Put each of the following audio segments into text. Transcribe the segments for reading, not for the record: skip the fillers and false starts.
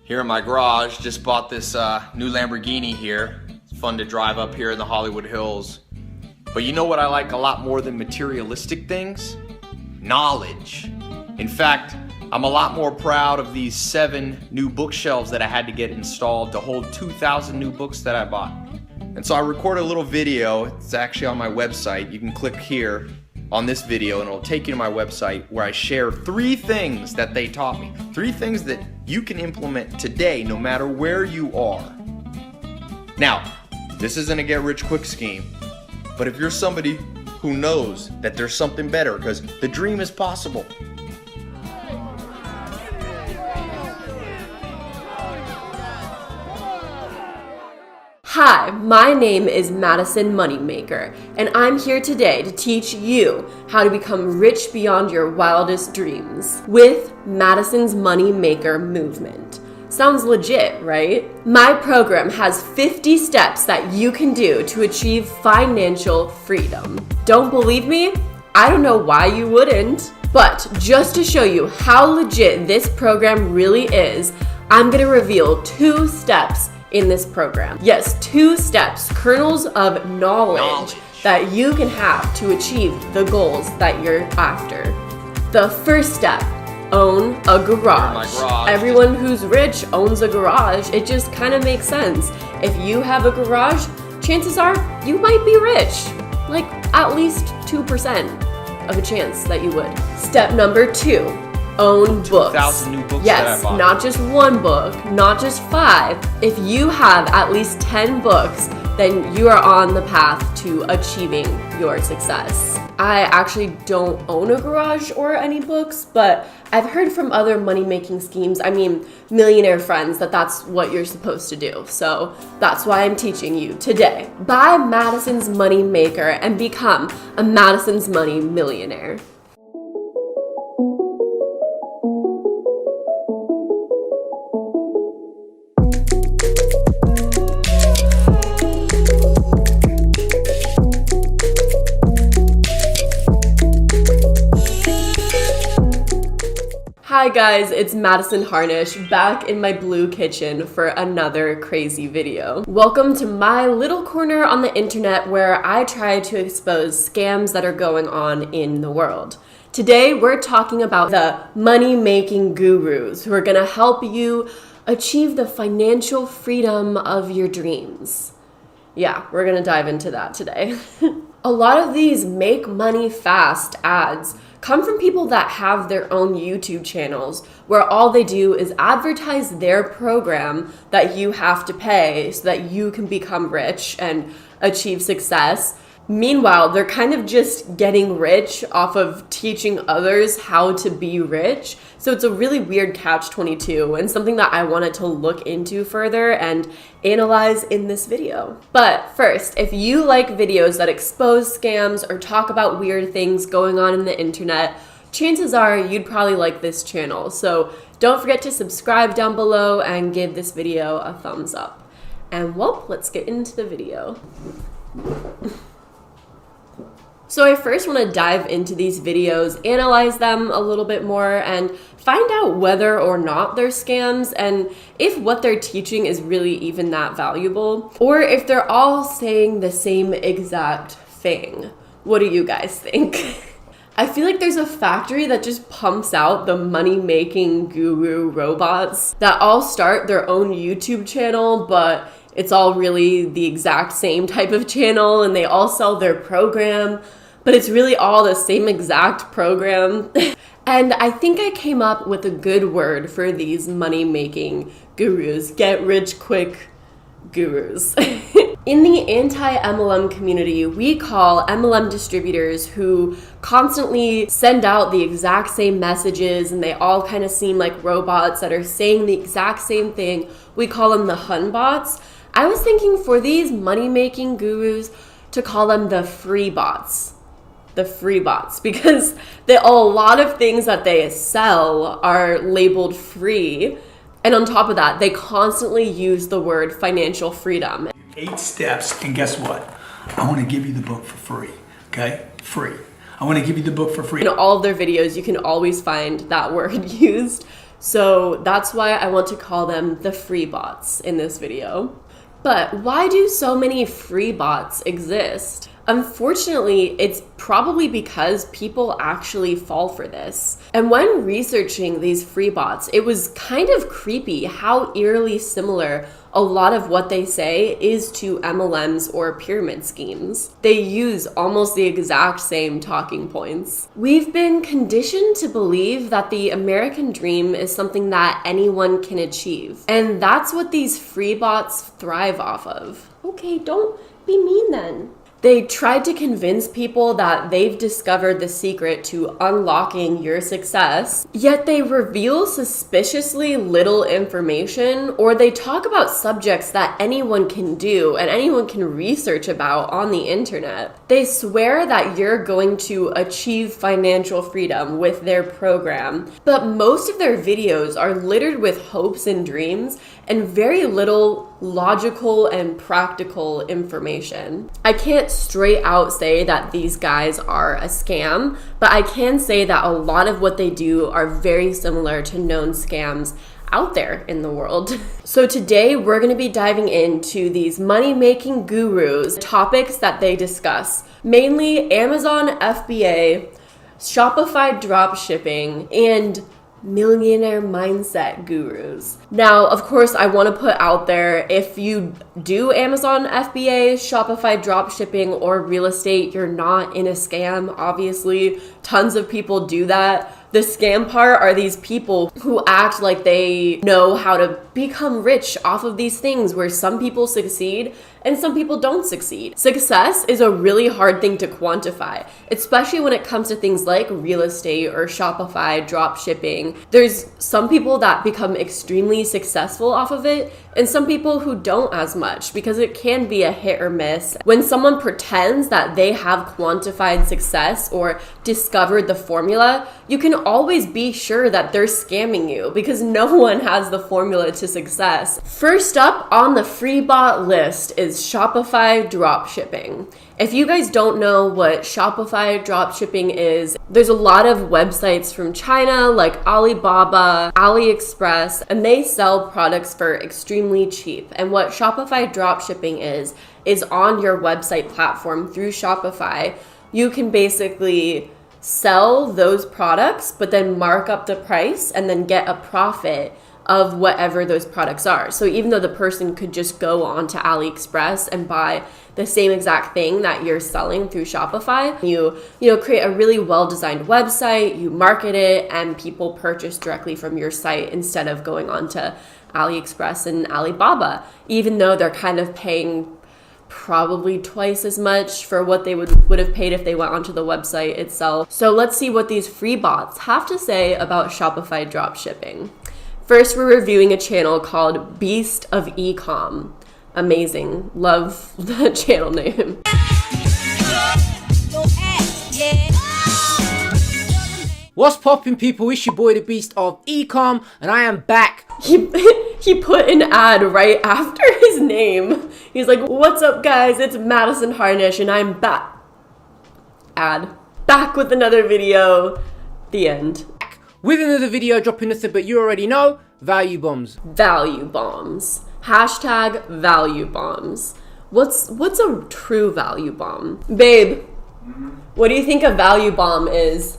Here in my garage, just bought this new Lamborghini here. It's fun to drive up here in the Hollywood Hills. But you know what I like a lot more than materialistic things? Knowledge. In fact, I'm a lot more proud of these 7 new bookshelves that I had to get installed to hold 2,000 new books that I bought. And so I recorded a little video. It's actually on my website. You can click here on this video and it'll take you to my website where I share 3 things that they taught me. 3 things that you can implement today no matter where you are. Now, this isn't a get-rich-quick scheme, but if you're somebody who knows that there's something better, because the dream is possible. Hi, my name is Madison Moneymaker, and I'm here today to teach you how to become rich beyond your wildest dreams with Madison's Moneymaker movement. Sounds legit, right? My program has 50 steps that you can do to achieve financial freedom. Don't believe me? I don't know why you wouldn't. But just to show you how legit this program really is, I'm gonna reveal 2 steps in this program. Yes, 2 steps, kernels of knowledge that you can have to achieve the goals that you're after. The first step, own a garage. Everyone who's rich owns a garage. It just kind of makes sense. If you have a garage, chances are you might be rich. Like at least 2% of a chance that you would. Step number 2. Own books. 2,000 new books yes, that I bought. Not just 1 book, not just 5. If you have at least 10 books, then you are on the path to achieving your success. I actually don't own a garage or any books, but I've heard from other money-making schemes, millionaire friends, that that's what you're supposed to do. So that's why I'm teaching you today. Buy Madison's Moneymaker and become a Madison's Money millionaire. Hi guys, it's Madison Harnish back in my blue kitchen for another crazy video. Welcome to my little corner on the internet where I try to expose scams that are going on in the world. Today we're talking about the money-making gurus who are gonna help you achieve the financial freedom of your dreams. Yeah, we're gonna dive into that today. A lot of these make money fast ads come from people that have their own YouTube channels where all they do is advertise their program that you have to pay so that you can become rich and achieve success. Meanwhile, they're kind of just getting rich off of teaching others how to be rich. So it's a really weird catch-22 and something that I wanted to look into further and analyze in this video. But first, if you like videos that expose scams or talk about weird things going on in the internet, chances are you'd probably like this channel. So don't forget to subscribe down below and give this video a thumbs up. And well, let's get into the video. So I first want to dive into these videos, analyze them a little bit more, and find out whether or not they're scams and if what they're teaching is really even that valuable, or if they're all saying the same exact thing. What do you guys think? I feel like there's a factory that just pumps out the money-making guru robots that all start their own YouTube channel, but it's all really the exact same type of channel, and they all sell their program, but it's really all the same exact program. And I think I came up with a good word for these money-making gurus, get-rich-quick gurus. In the anti-MLM community, we call MLM distributors who constantly send out the exact same messages and they all kind of seem like robots that are saying the exact same thing. We call them the Hunbots. I was thinking for these money-making gurus to call them the free bots. The free bots, because a lot of things that they sell are labeled free. And on top of that, they constantly use the word financial freedom. 8 steps, and guess what? I want to give you the book for free, okay? Free. I want to give you the book for free. In all of their videos, you can always find that word used. So that's why I want to call them the free bots in this video. But why do so many free bots exist? Unfortunately, it's probably because people actually fall for this. And when researching these free bots, it was kind of creepy how eerily similar a lot of what they say is to MLMs or pyramid schemes. They use almost the exact same talking points. We've been conditioned to believe that the American dream is something that anyone can achieve. And that's what these free bots thrive off of. Okay, don't be mean then. They tried to convince people that they've discovered the secret to unlocking your success, yet they reveal suspiciously little information, or they talk about subjects that anyone can do and anyone can research about on the internet. They swear that you're going to achieve financial freedom with their program, but most of their videos are littered with hopes and dreams and very little logical and practical information. I can't straight out say that these guys are a scam, but I can say that a lot of what they do are very similar to known scams out there in the world. So today we're going to be diving into these money-making gurus, topics that they discuss, mainly Amazon FBA, Shopify dropshipping, and millionaire mindset gurus. Now, of course, I want to put out there, if you do Amazon FBA, Shopify dropshipping, or real estate, you're not in a scam. Obviously, tons of people do that. The scam part are these people who act like they know how to become rich off of these things, where some people succeed and some people don't succeed. Success is a really hard thing to quantify, especially when it comes to things like real estate or Shopify drop shipping. There's some people that become extremely successful off of it, and some people who don't as much, because it can be a hit or miss. When someone pretends that they have quantified success or discovered the formula, you can always be sure that they're scamming you, because no one has the formula to success. First up on the free bot list is Shopify dropshipping. If you guys don't know what Shopify dropshipping is, there's a lot of websites from China like Alibaba, AliExpress, and they sell products for extremely cheap. And what Shopify dropshipping is on your website platform through Shopify, you can basically sell those products, but then mark up the price and then get a profit of whatever those products are. So even though the person could just go on to AliExpress and buy the same exact thing that you're selling through Shopify, you create a really well-designed website, you market it, and people purchase directly from your site instead of going on to AliExpress and Alibaba, even though they're kind of paying probably twice as much for what they would have paid if they went onto the website itself. So let's see what these free bots have to say about Shopify dropshipping. First, we're reviewing a channel called Beast of Ecom. Amazing. Love the channel name. What's poppin', people? It's your boy, the Beast of Ecom, and I am back. He put an ad right after his name. He's like, "What's up, guys? It's Madison Harnish, and I'm back." Ad. Back with another video. The end. With another video dropping nothing but you already know, value bombs. Value bombs. Hashtag value bombs. What's a true value bomb? Babe, what do you think a value bomb is?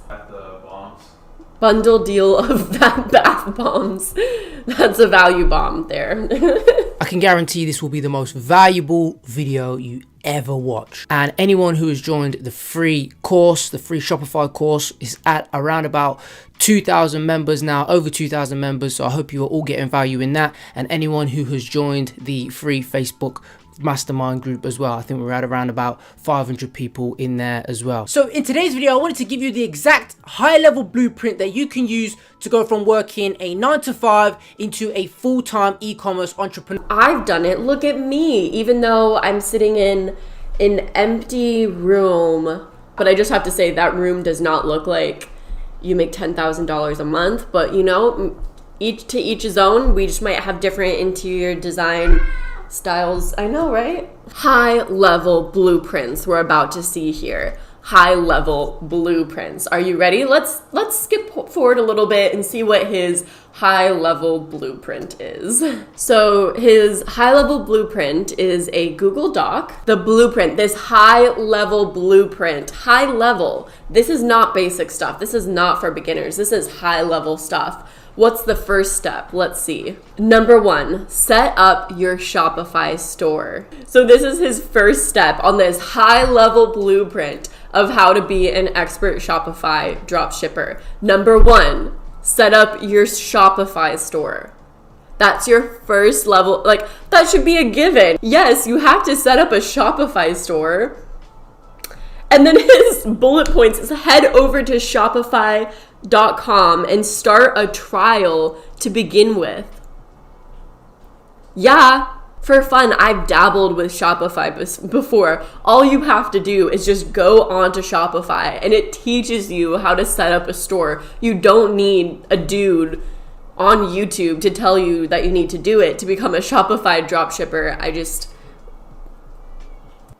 Bundle deal of bath bombs. That's a value bomb there. I can guarantee this will be the most valuable video you ever watch. And anyone who has joined the free course, the free Shopify course, is at around about 2,000 members now, over 2,000 members. So I hope you are all getting value in that. And anyone who has joined the free Facebook mastermind group as well. I think we're at around about 500 people in there as well. So in today's video, I wanted to give you the exact high-level blueprint that you can use to go from working a 9-to-5 into a full-time e-commerce entrepreneur. I've done it. Look at me. Even though I'm sitting in an empty room, but I just have to say that room does not look like you make $10,000 a month, but each to each his own. We just might have different interior design styles. I know, right? High level blueprints we're about to see here. high-level blueprints. Are you ready? Let's skip forward a little bit and see what his high-level blueprint is. So his high-level blueprint is a Google Doc. The blueprint, this high-level blueprint, high level. This is not basic stuff. This is not for beginners. This is high-level stuff. What's the first step? Let's see. Number 1, set up your Shopify store. So this is his first step on this high-level blueprint of how to be an expert Shopify dropshipper. Number 1, set up your Shopify store. That's your first level. Like, that should be a given. Yes, you have to set up a Shopify store. And then his bullet points is head over to Shopify.com and start a trial to begin with. Yeah, for fun, I've dabbled with Shopify before. All you have to do is just go onto Shopify and it teaches you how to set up a store. You don't need a dude on YouTube to tell you that you need to do it to become a Shopify dropshipper.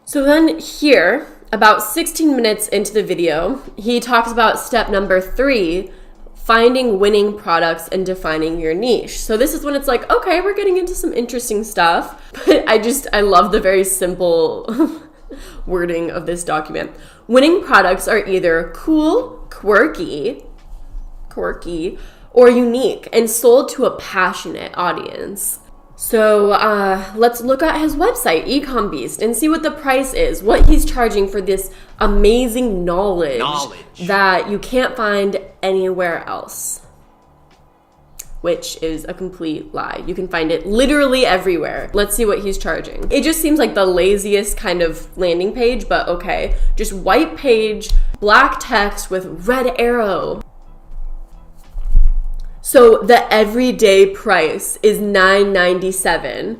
So then here, about 16 minutes into the video, he talks about step number 3, finding winning products and defining your niche. So this is when it's like, okay, we're getting into some interesting stuff. But I love the very simple wording of this document. Winning products are either cool, quirky, or unique and sold to a passionate audience. So let's look at his website, Ecom Beast, and see what the price is, what he's charging for this amazing knowledge that you can't find anywhere else, which is a complete lie. You can find it literally everywhere. Let's see what he's charging. It just seems like the laziest kind of landing page, but okay. Just white page, black text with red arrow. So the everyday price is $9.97,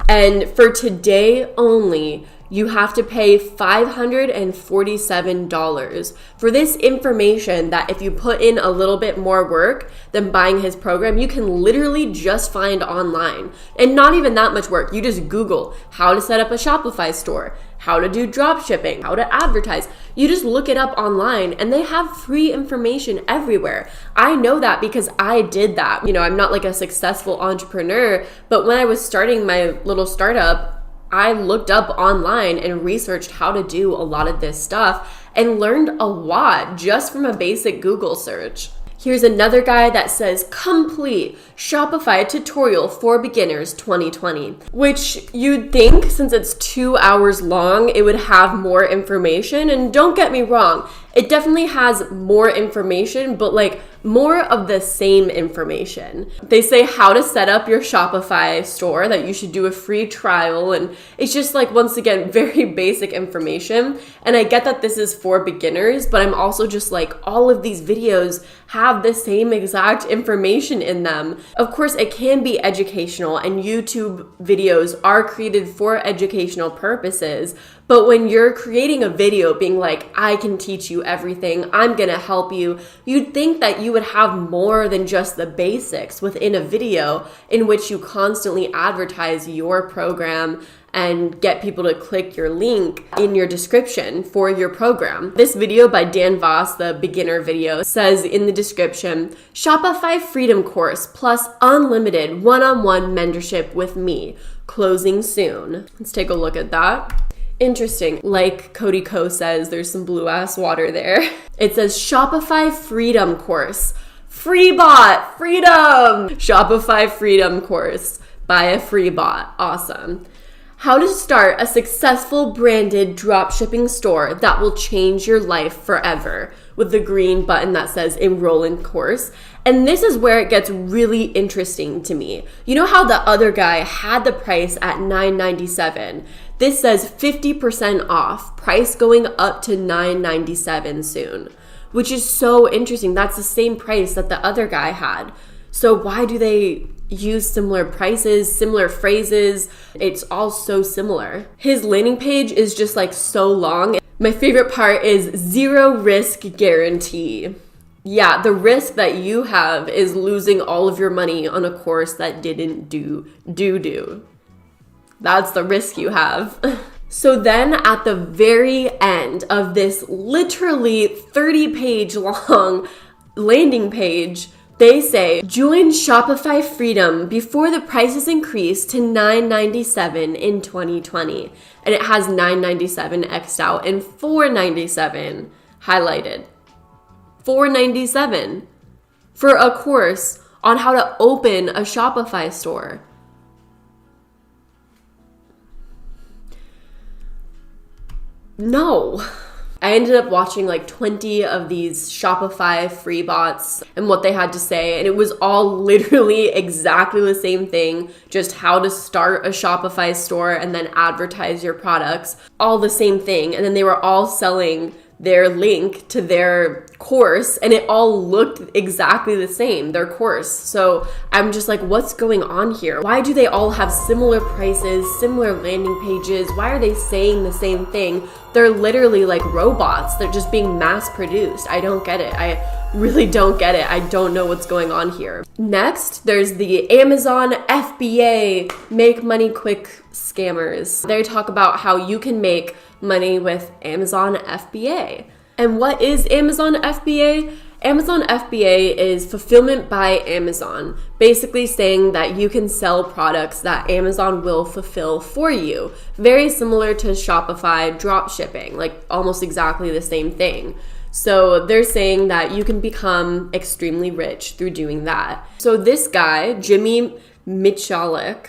and for today only, you have to pay $547 for this information that if you put in a little bit more work than buying his program, you can literally just find online. And not even that much work. You just Google how to set up a Shopify store, how to do drop shipping, how to advertise. You just look it up online and they have free information everywhere. I know that because I did that. You know, I'm not like a successful entrepreneur, but when I was starting my little startup, I looked up online and researched how to do a lot of this stuff and learned a lot just from a basic Google search. Here's another guy that says complete Shopify tutorial for beginners 2020, which you'd think since it's 2 hours long, it would have more information. And don't get me wrong, it definitely has more information, but like more of the same information. They say how to set up your Shopify store, that you should do a free trial. And it's just like, once again, very basic information. And I get that this is for beginners, but I'm also just like, all of these videos have the same exact information in them. Of course, it can be educational and YouTube videos are created for educational purposes. But when you're creating a video being like, I can teach you everything, I'm gonna help you, you'd think that you would have more than just the basics within a video in which you constantly advertise your program and get people to click your link in your description for your program. This video by Dan Voss, the beginner video, says in the description, Shopify Freedom Course plus unlimited one-on-one mentorship with me, closing soon. Let's take a look at that. Interesting. Like Cody Ko says, there's some blue ass water there. It says Shopify Freedom Course. Free bot, freedom! Shopify Freedom Course. Buy a free bot. Awesome. How to start a successful branded dropshipping store that will change your life forever, with the green button that says enroll in course. And this is where it gets really interesting to me. You know how the other guy had the price at $9.97? This says 50% off, price going up to $9.97 soon, which is so interesting. That's the same price that the other guy had. So why do they use similar prices, similar phrases? It's all so similar. His landing page is just like so long. My favorite part is 0 risk guarantee. Yeah, the risk that you have is losing all of your money on a course that didn't do. That's the risk you have. So then at the very end of this literally 30-page long landing page, they say, join Shopify Freedom before the prices increase to $9.97 in 2020. And it has $9.97 X'd out and $4.97 highlighted. $4.97 for a course on how to open a Shopify store. No. I ended up watching like 20 of these Shopify free bots and what they had to say, and it was all literally exactly the same thing, just how to start a Shopify store and then advertise your products, all the same thing. And then they were all selling their link to their course, and it all looked exactly the same, their course. So I'm just like, what's going on here? Why do they all have similar prices, similar landing pages? Why are they saying the same thing? They're literally like robots. They're just being mass produced. I don't get it. I really don't get it. I don't know what's going on here. Next, there's the Amazon FBA make money quick scammers. They talk about how you can make money with Amazon FBA. And what is Amazon FBA? Amazon FBA is fulfillment by Amazon, basically saying that you can sell products that Amazon will fulfill for you. Very similar to Shopify drop shipping, like almost exactly the same thing. So they're saying that you can become extremely rich through doing that. So this guy, Jimmy Michalik,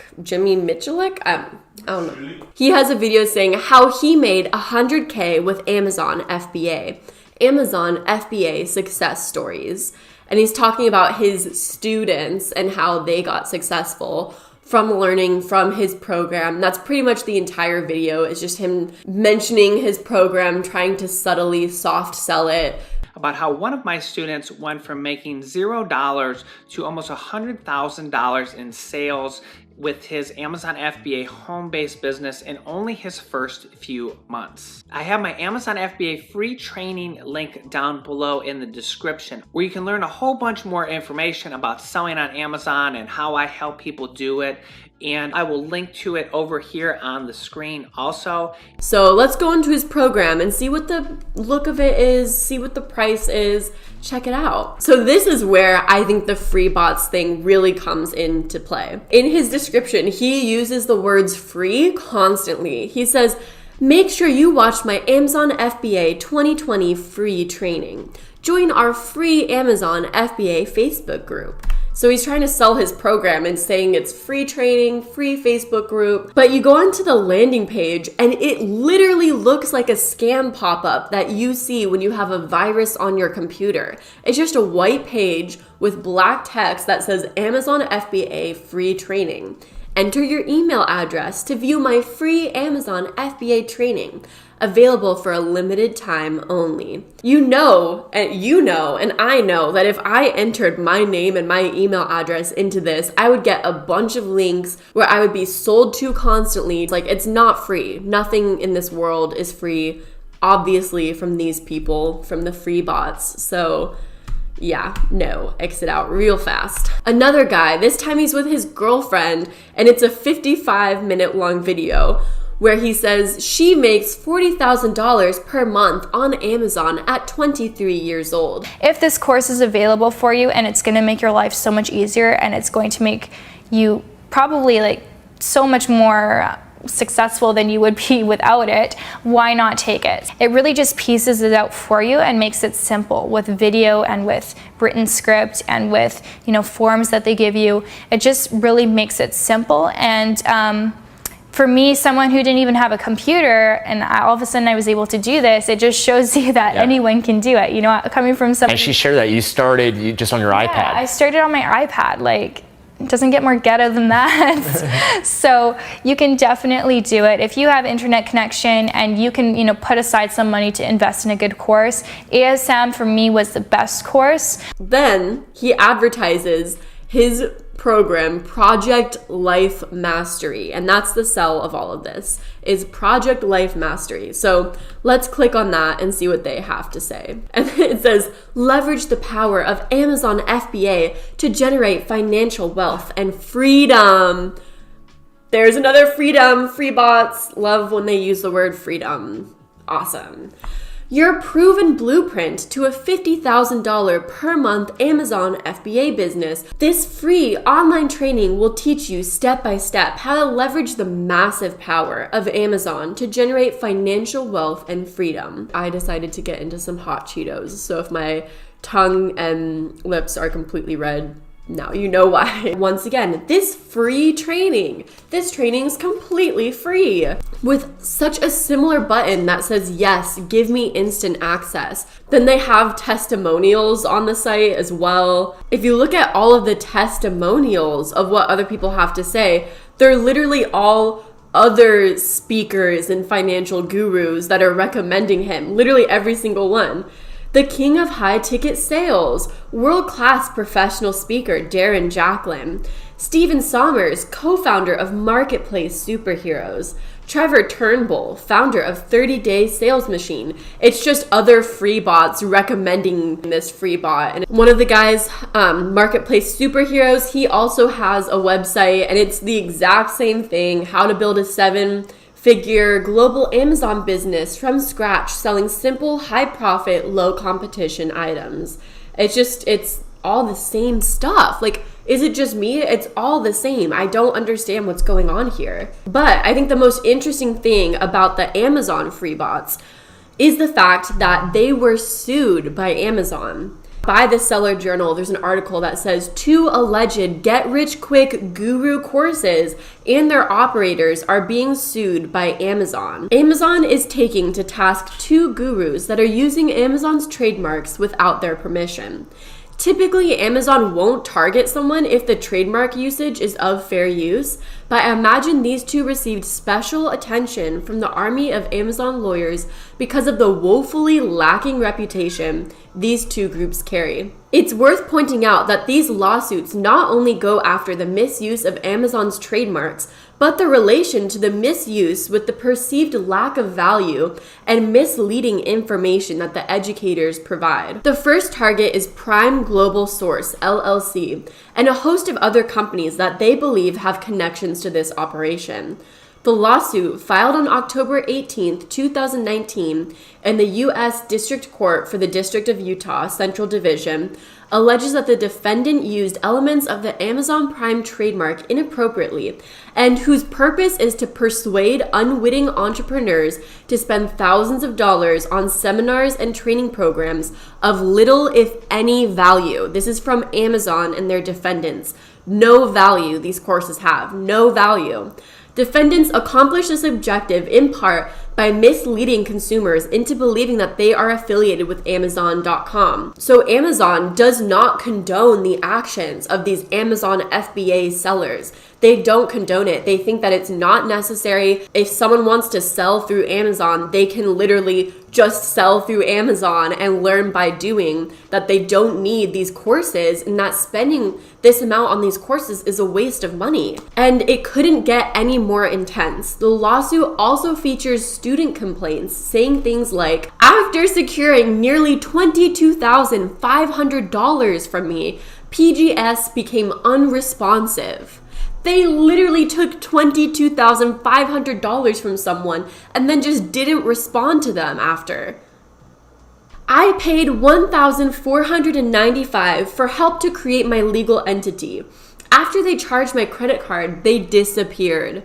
I don't know. He has a video saying how he made $100K with Amazon FBA. Amazon FBA success stories. And he's talking about his students and how they got successful from learning from his program. That's pretty much the entire video. It's just him mentioning his program, trying to subtly soft sell it. About how one of my students went from making $0 to almost $100,000 in sales with his Amazon FBA home-based business in only his first few months. I have my Amazon FBA free training link down below in the description, where you can learn a whole bunch more information about selling on Amazon and how I help people do it. And I will link to it over here on the screen also. So let's go into his program and see what the look of it is, see what the price is, check it out. So this is where I think the free bots thing really comes into play. In his description, he uses the words free constantly. He says, make sure you watch my Amazon FBA 2020 free training. Join our free Amazon FBA Facebook group. So he's trying to sell his program and saying it's free training, free Facebook group. But you go onto the landing page and it literally looks like a scam pop-up that you see when you have a virus on your computer. It's just a white page with black text that says Amazon FBA free training. Enter your email address to view my free Amazon FBA training. Available for a limited time only. You know, and I know that if I entered my name and my email address into this, I would get a bunch of links where I would be sold to constantly. Like, it's not free. Nothing in this world is free, obviously, from these people, from the free bots. So yeah, no, exit out real fast. Another guy, this time he's with his girlfriend, and it's a 55-minute long video where he says she makes $40,000 per month on Amazon at 23 years old. If this course is available for you and it's going to make your life so much easier and it's going to make you probably like so much more successful than you would be without it, why not take it? It really just pieces it out for you and makes it simple with video and with written script and with, forms that they give you. It just really makes it simple. And for me, someone who didn't even have a computer, and all of a sudden I was able to do this, it just shows you that anyone can do it. Coming from someone. And she shared that you started just on your iPad. I started on my iPad. Like, it doesn't get more ghetto than that. So you can definitely do it. If you have internet connection and you can, put aside some money to invest in a good course, ASM for me was the best course. Then he advertises his program, Project Life Mastery, and that's the sell of all of this, is Project Life Mastery. So let's click on that and see what they have to say. And it says, leverage the power of Amazon FBA to generate financial wealth and freedom. There's another freedom. Free bots. Love when they use the word freedom. Awesome. Your proven blueprint to a $50,000 per month Amazon FBA business. This free online training will teach you step by step how to leverage the massive power of Amazon to generate financial wealth and freedom. I decided to get into some hot Cheetos, so if my tongue and lips are completely red, now you know why. Once again, this training is completely free with such a similar button that says, yes, give me instant access. Then they have testimonials on the site as well. If you look at all of the testimonials of what other people have to say, they're literally all other speakers and financial gurus that are recommending him, literally every single one. The king of high-ticket sales, world-class professional speaker Darren Jacklin, Stephen Sommers, co-founder of Marketplace Superheroes, Trevor Turnbull, founder of 30-Day Sales Machine. It's just other free bots recommending this free bot. And one of the guys, Marketplace Superheroes, he also has a website, and it's the exact same thing, how to build a 7-figure global Amazon business from scratch, selling simple, high profit, low competition items. It's all the same stuff. Like, is it just me? It's all the same. I don't understand what's going on here. But I think the most interesting thing about the Amazon free bots is the fact that they were sued by Amazon. By the Seller Journal, there's an article that says 2 alleged get-rich-quick guru courses and their operators are being sued by Amazon. Amazon is taking to task 2 gurus that are using Amazon's trademarks without their permission. Typically, Amazon won't target someone if the trademark usage is of fair use, but I imagine these 2 received special attention from the army of Amazon lawyers because of the woefully lacking reputation these 2 groups carry. It's worth pointing out that these lawsuits not only go after the misuse of Amazon's trademarks, but the relation to the misuse with the perceived lack of value and misleading information that the educators provide. The first target is Prime Global Source, LLC, and a host of other companies that they believe have connections to this operation. The lawsuit, filed on October 18, 2019, in the U.S. District Court for the District of Utah, Central Division, alleges that the defendant used elements of the Amazon Prime trademark inappropriately and whose purpose is to persuade unwitting entrepreneurs to spend thousands of dollars on seminars and training programs of little, if any, value. This is from Amazon and their defendants. No value these courses have. No value. Defendants accomplish this objective in part by misleading consumers into believing that they are affiliated with Amazon.com. So Amazon does not condone the actions of these Amazon FBA sellers. They don't condone it. They think that it's not necessary. If someone wants to sell through Amazon, they can literally just sell through Amazon and learn by doing, that they don't need these courses, and that spending this amount on these courses is a waste of money. And it couldn't get any more intense. The lawsuit also features student complaints saying things like, after securing nearly $22,500 from me, PGS became unresponsive. They literally took $22,500 from someone and then just didn't respond to them after. I paid $1,495 for help to create my legal entity. After they charged my credit card, they disappeared.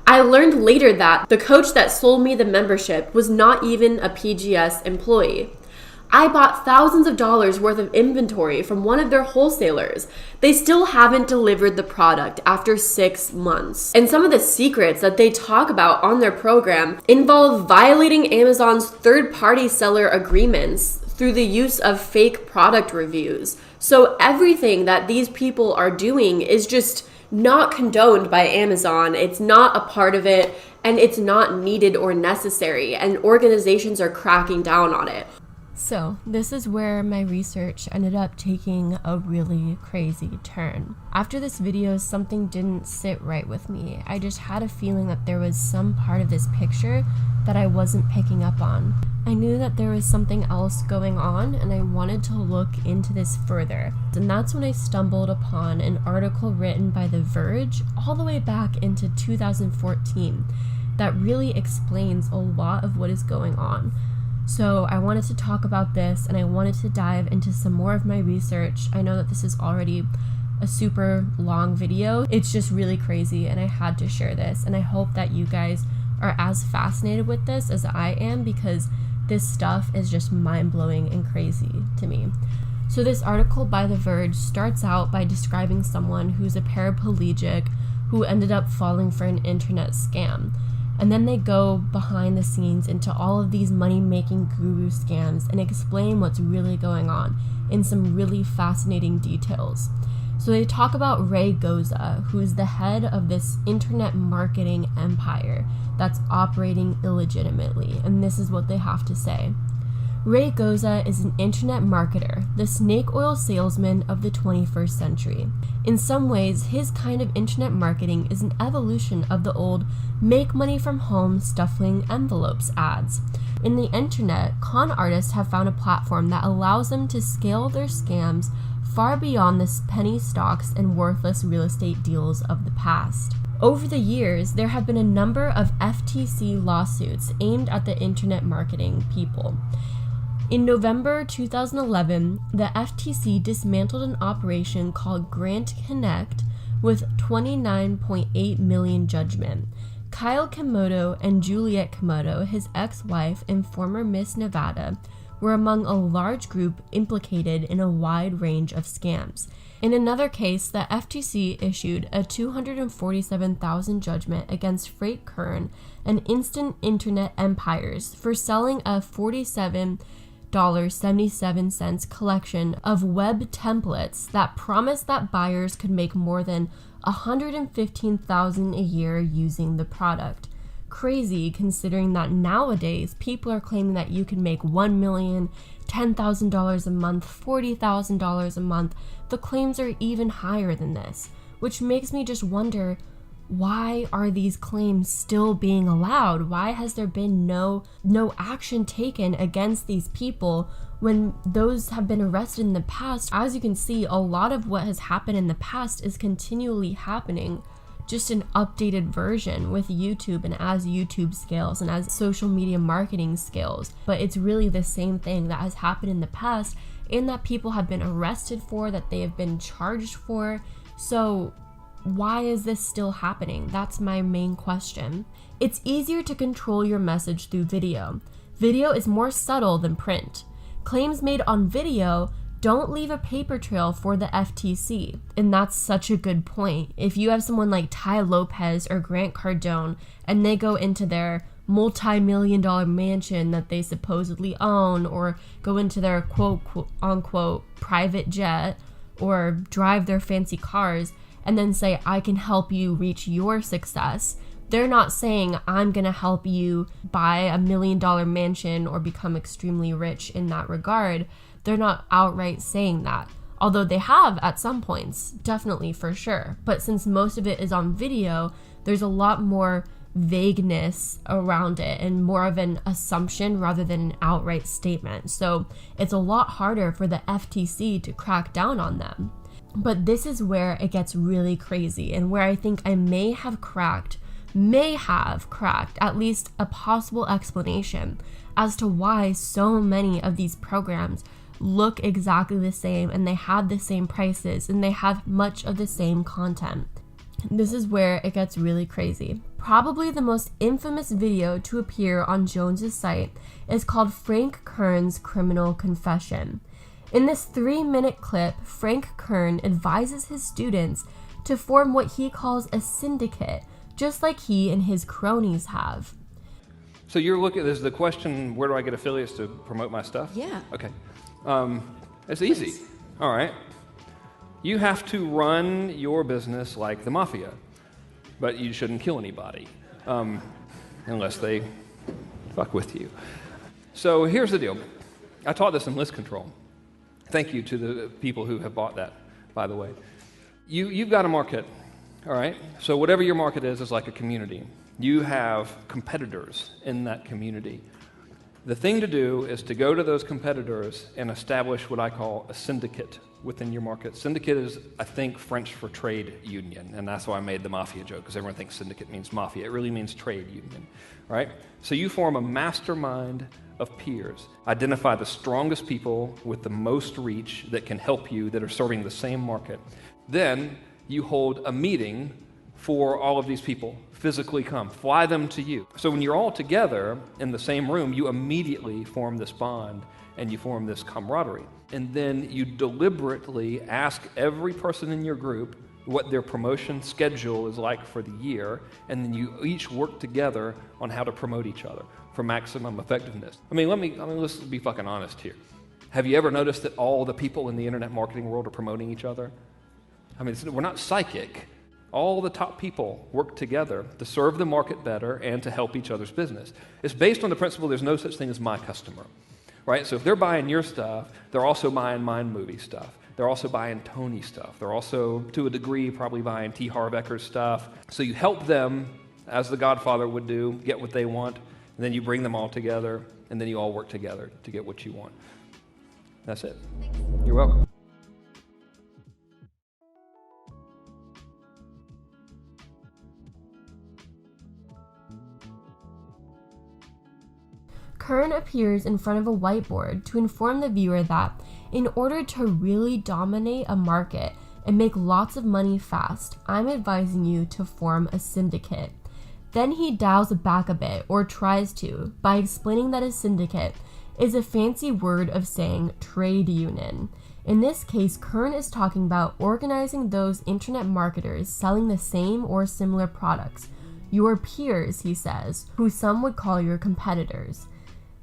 I learned later that the coach that sold me the membership was not even a PGS employee. I bought thousands of dollars worth of inventory from one of their wholesalers. They still haven't delivered the product after 6 months. And some of the secrets that they talk about on their program involve violating Amazon's third-party seller agreements through the use of fake product reviews. So everything that these people are doing is just not condoned by Amazon. It's not a part of it, and it's not needed or necessary, and organizations are cracking down on it. So, this is where my research ended up taking a really crazy turn. After this video, something didn't sit right with me. I just had a feeling that there was some part of this picture that I wasn't picking up on. I knew that there was something else going on, and I wanted to look into this further. And that's when I stumbled upon an article written by The Verge all the way back into 2014 that really explains a lot of what is going on. So I wanted to talk about this, and I wanted to dive into some more of my research. I know that this is already a super long video. It's just really crazy, and I had to share this, and I hope that you guys are as fascinated with this as I am, because this stuff is just mind-blowing and crazy to me. So this article by The Verge starts out by describing someone who's a paraplegic who ended up falling for an internet scam. And then they go behind the scenes into all of these money-making guru scams and explain what's really going on in some really fascinating details. So they talk about Ray Goza, who's the head of this internet marketing empire that's operating illegitimately, and this is what they have to say. Ray Goza is an internet marketer, the snake oil salesman of the 21st century. In some ways, his kind of internet marketing is an evolution of the old make money from home stuffing envelopes ads. In the internet, con artists have found a platform that allows them to scale their scams far beyond the penny stocks and worthless real estate deals of the past. Over the years, there have been a number of FTC lawsuits aimed at the internet marketing people. In November 2011, the FTC dismantled an operation called Grant Connect with $29.8 million judgment. Kyle Komodo and Juliet Komodo, his ex-wife and former Miss Nevada, were among a large group implicated in a wide range of scams. In another case, the FTC issued a $247,000 judgment against Freight Kern and Instant Internet Empires for selling a $47.77 collection of web templates that promised that buyers could make more than $115,000 a year using the product. Crazy, considering that nowadays people are claiming that you can make $1 million, $10,000 a month, $40,000 a month. The claims are even higher than this, which makes me just wonder, why are these claims still being allowed? Why has there been no action taken against these people when those have been arrested in the past? As you can see, a lot of what has happened in the past is continually happening, just an updated version with YouTube and as YouTube scales and as social media marketing scales. But it's really the same thing that has happened in the past and that people have been arrested for, that they have been charged for. So why is this still happening? That's my main question. It's easier to control your message through video. Video is more subtle than print. Claims made on video don't leave a paper trail for the FTC. And that's such a good point. If you have someone like Ty Lopez or Grant Cardone and they go into their multi-million-dollar mansion that they supposedly own, or go into their quote-unquote private jet, or drive their fancy cars, and then say, I can help you reach your success, they're not saying, I'm going to help you buy a $1 million mansion or become extremely rich in that regard. They're not outright saying that. Although they have at some points, definitely, for sure. But since most of it is on video, there's a lot more vagueness around it and more of an assumption rather than an outright statement. So it's a lot harder for the FTC to crack down on them. But this is where it gets really crazy, and where I think I may have cracked at least a possible explanation as to why so many of these programs look exactly the same, and they have the same prices, and they have much of the same content. This is where it gets really crazy. Probably the most infamous video to appear on Jones's site is called Frank Kern's Criminal Confession. In this 3-minute clip, Frank Kern advises his students to form what he calls a syndicate, just like he and his cronies have. So you're looking at this, the question, where do I get affiliates to promote my stuff? Yeah. Okay. It's easy. All right. You have to run your business like the mafia, but you shouldn't kill anybody unless they fuck with you. So here's the deal. I taught this in list control. Thank you to the people who have bought that, by the way. You've got a market, all right? So whatever your market is like a community. You have competitors in that community. The thing to do is to go to those competitors and establish what I call a syndicate within your market. Syndicate is, I think, French for trade union, and that's why I made the mafia joke, because everyone thinks syndicate means mafia. It really means trade union, right? So you form a mastermind of peers. Identify the strongest people with the most reach that can help you, that are serving the same market. Then you hold a meeting for all of these people. Physically come, fly them to you. So when you're all together in the same room, you immediately form this bond and you form this camaraderie. And then you deliberately ask every person in your group what their promotion schedule is like for the year, and then you each work together on how to promote each other for maximum effectiveness. Let's be fucking honest here. Have you ever noticed that all the people in the internet marketing world are promoting each other? We're not psychic. All the top people work together to serve the market better and to help each other's business. It's based on the principle there's no such thing as my customer, right? So if they're buying your stuff, they're also buying Mind Movie stuff. They're also buying Tony stuff. They're also, to a degree, probably buying T. Harv Eker's stuff. So you help them, as the Godfather would do, get what they want, and then you bring them all together, and then you all work together to get what you want. That's it. You're welcome. Kern appears in front of a whiteboard to inform the viewer that in order to really dominate a market and make lots of money fast, I'm advising you to form a syndicate. Then he dials it back a bit, or tries to, by explaining that a syndicate is a fancy word of saying trade union. In this case, Kern is talking about organizing those internet marketers selling the same or similar products. Your peers, he says, who some would call your competitors.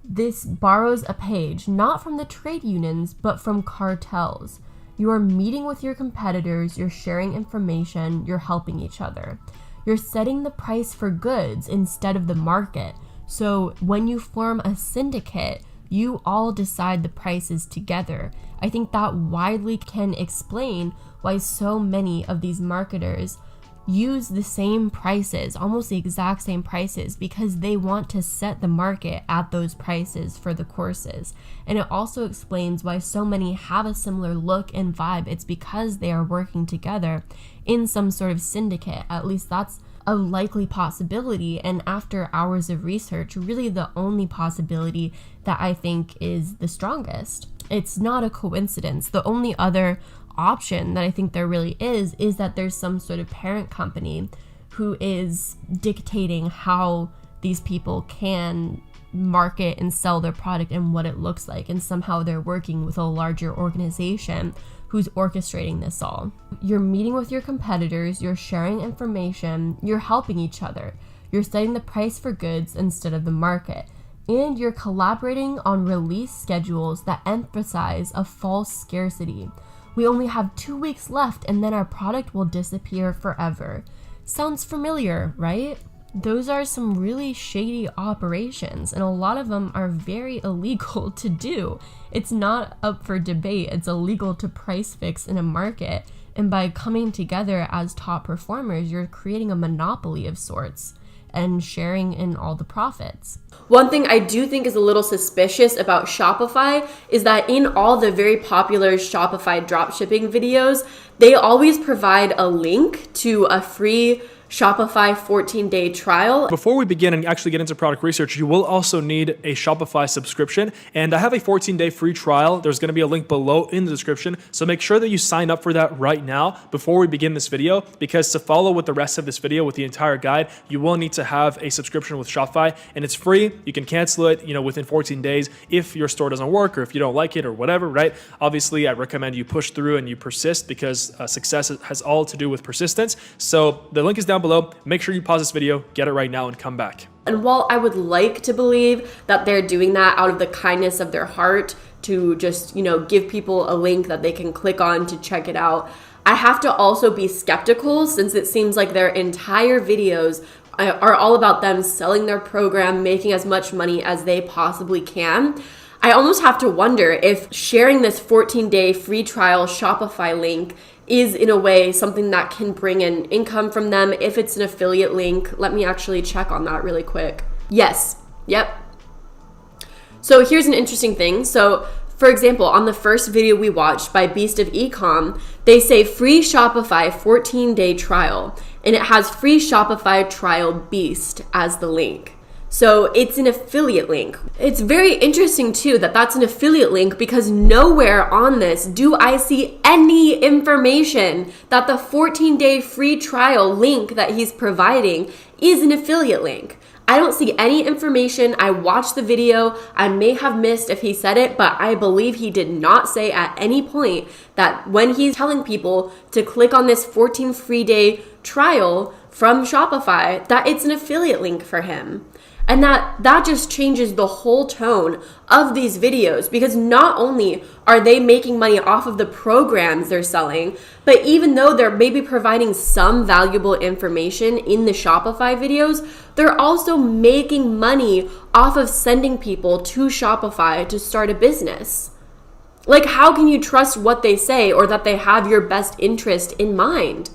This borrows a page, not from the trade unions, but from cartels. You are meeting with your competitors, you're sharing information, you're helping each other. You're setting the price for goods instead of the market. So when you form a syndicate, you all decide the prices together. I think that widely can explain why so many of these marketers use the same prices, almost the exact same prices, because they want to set the market at those prices for the courses. And it also explains why so many have a similar look and vibe. It's because they are working together in some sort of syndicate. At least that's a likely possibility, and after hours of research, really the only possibility that I think is the strongest. It's not a coincidence. The only other option that I think there really is that there's some sort of parent company who is dictating how these people can market and sell their product and what it looks like, and somehow they're working with a larger organization who's orchestrating this all. You're meeting with your competitors, you're sharing information, you're helping each other, you're setting the price for goods instead of the market, and you're collaborating on release schedules that emphasize a false scarcity. We only have 2 weeks left and then our product will disappear forever. Sounds familiar, right? Those are some really shady operations, and a lot of them are very illegal to do. It's not up for debate. It's illegal to price fix in a market, and by coming together as top performers, you're creating a monopoly of sorts and sharing in all the profits. One thing I do think is a little suspicious about Shopify is that in all the very popular Shopify dropshipping videos, they always provide a link to a free Shopify 14-day trial. Before we begin and actually get into product research, you will also need a Shopify subscription. And I have a 14-day free trial. There's going to be a link below in the description. So make sure that you sign up for that right now before we begin this video, because to follow with the rest of this video with the entire guide, you will need to have a subscription with Shopify, and it's free. You can cancel it, within 14 days if your store doesn't work or if you don't like it or whatever, right? Obviously, I recommend you push through and you persist, because success has all to do with persistence. So the link is down below. Make sure you pause this video, get it right now, and come back. And while I would like to believe that they're doing that out of the kindness of their heart to just, give people a link that they can click on to check it out, I have to also be skeptical, since it seems like their entire videos are all about them selling their program, making as much money as they possibly can. I almost have to wonder if sharing this 14-day free trial Shopify link is in a way something that can bring in income from them. If it's an affiliate link, let me actually check on that really quick. Yes, yep. So here's an interesting thing. So for example, on the first video we watched by Beast of Ecom, they say free Shopify 14-day trial, and it has free Shopify trial Beast as the link. So it's an affiliate link. It's very interesting too that that's an affiliate link, because nowhere on this do I see any information that the 14-day free trial link that he's providing is an affiliate link. I don't see any information. I watched the video. I may have missed if he said it, but I believe he did not say at any point that when he's telling people to click on this 14 free day trial from Shopify, that it's an affiliate link for him. And that just changes the whole tone of these videos, because not only are they making money off of the programs they're selling, but even though they're maybe providing some valuable information in the Shopify videos, they're also making money off of sending people to Shopify to start a business. Like, how can you trust what they say, or that they have your best interest in mind?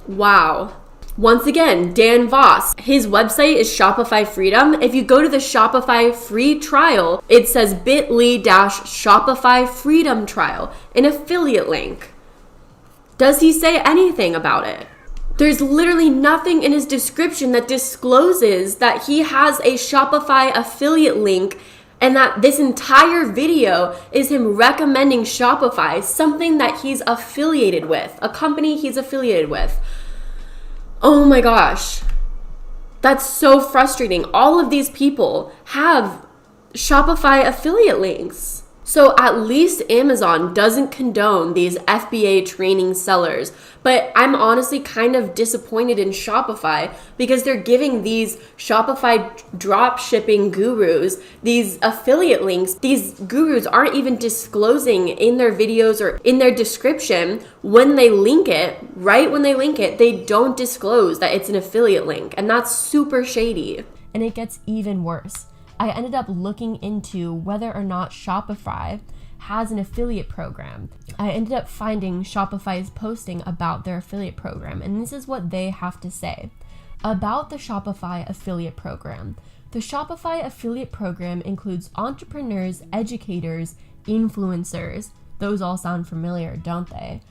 Wow. Once again, Dan Voss, his website is Shopify Freedom. If you go to the Shopify free trial, it says bit.ly/Shopify Freedom Trial, an affiliate link. Does he say anything about it? There's literally nothing in his description that discloses that he has a Shopify affiliate link, and that this entire video is him recommending Shopify, something that he's affiliated with, a company he's affiliated with. Oh my gosh, that's so frustrating. All of these people have Shopify affiliate links. So at least Amazon doesn't condone these FBA training sellers. But I'm honestly kind of disappointed in Shopify, because they're giving these Shopify drop shipping gurus these affiliate links. These gurus aren't even disclosing in their videos or in their description when they link it. Right when they link it, they don't disclose that it's an affiliate link. And that's super shady. And it gets even worse. I ended up looking into whether or not Shopify has an affiliate program. I ended up finding Shopify's posting about their affiliate program, and this is what they have to say about the Shopify affiliate program. The Shopify affiliate program includes entrepreneurs, educators, influencers, those all sound familiar, don't they?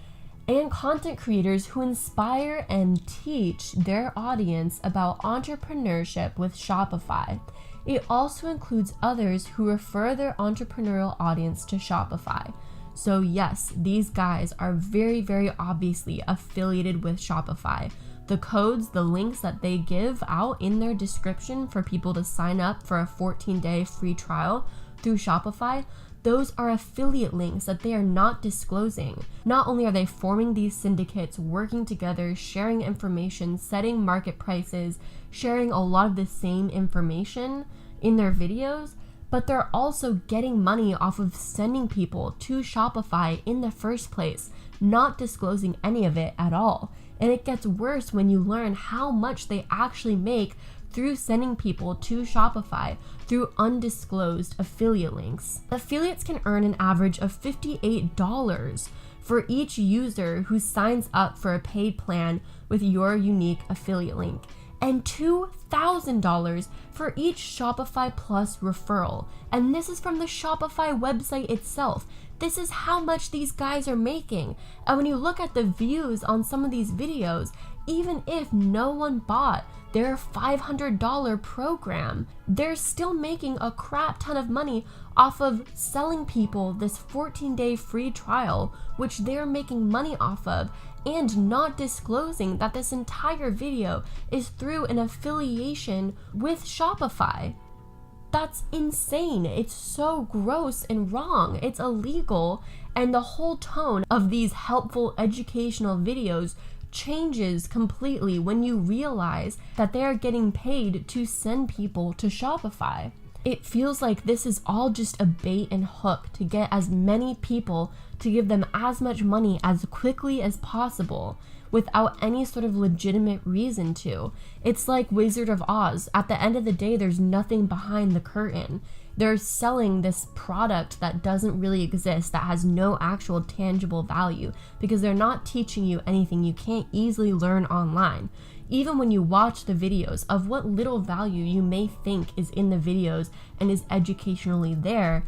And content creators who inspire and teach their audience about entrepreneurship with Shopify. It also includes others who refer their entrepreneurial audience to Shopify. So yes, these guys are very, very obviously affiliated with Shopify. The codes, the links that they give out in their description for people to sign up for a 14-day free trial through Shopify, those are affiliate links that they are not disclosing. Not only are they forming these syndicates, working together, sharing information, setting market prices, sharing a lot of the same information in their videos, but they're also getting money off of sending people to Shopify in the first place, not disclosing any of it at all. And it gets worse when you learn how much they actually make through sending people to Shopify through undisclosed affiliate links. Affiliates can earn an average of $58 for each user who signs up for a paid plan with your unique affiliate link, and $2,000 for each Shopify Plus referral. And this is from the Shopify website itself. This is how much these guys are making. And when you look at the views on some of these videos, even if no one bought their $500 program, they're still making a crap ton of money off of selling people this 14-day free trial, which they're making money off of, and not disclosing that this entire video is through an affiliation with Shopify. That's insane. It's so gross and wrong. It's illegal, and the whole tone of these helpful educational videos changes completely when you realize that they are getting paid to send people to Shopify. It feels like this is all just a bait and hook to get as many people to give them as much money as quickly as possible without any sort of legitimate reason to. It's like Wizard of Oz. At the end of the day, there's nothing behind the curtain. They're selling this product that doesn't really exist, that has no actual tangible value, because they're not teaching you anything you can't easily learn online. Even when you watch the videos, of what little value you may think is in the videos and is educationally there,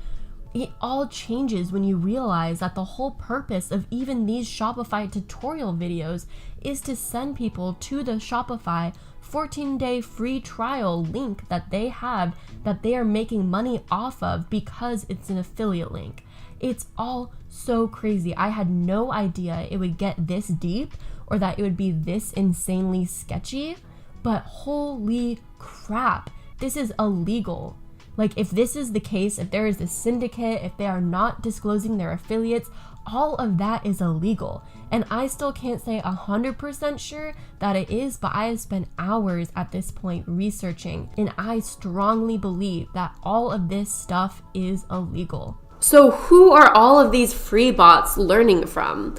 it all changes when you realize that the whole purpose of even these Shopify tutorial videos is to send people to the Shopify 14-day free trial link that they have, that they are making money off of because it's an affiliate link. It's all so crazy. I had no idea it would get this deep or that it would be this insanely sketchy, but holy crap, this is illegal. Like, if this is the case, if there is a syndicate, if they are not disclosing their affiliates, all of that is illegal. And I still can't say 100% sure that it is, but I have spent hours at this point researching, and I strongly believe that all of this stuff is illegal. So who are all of these free bots learning from?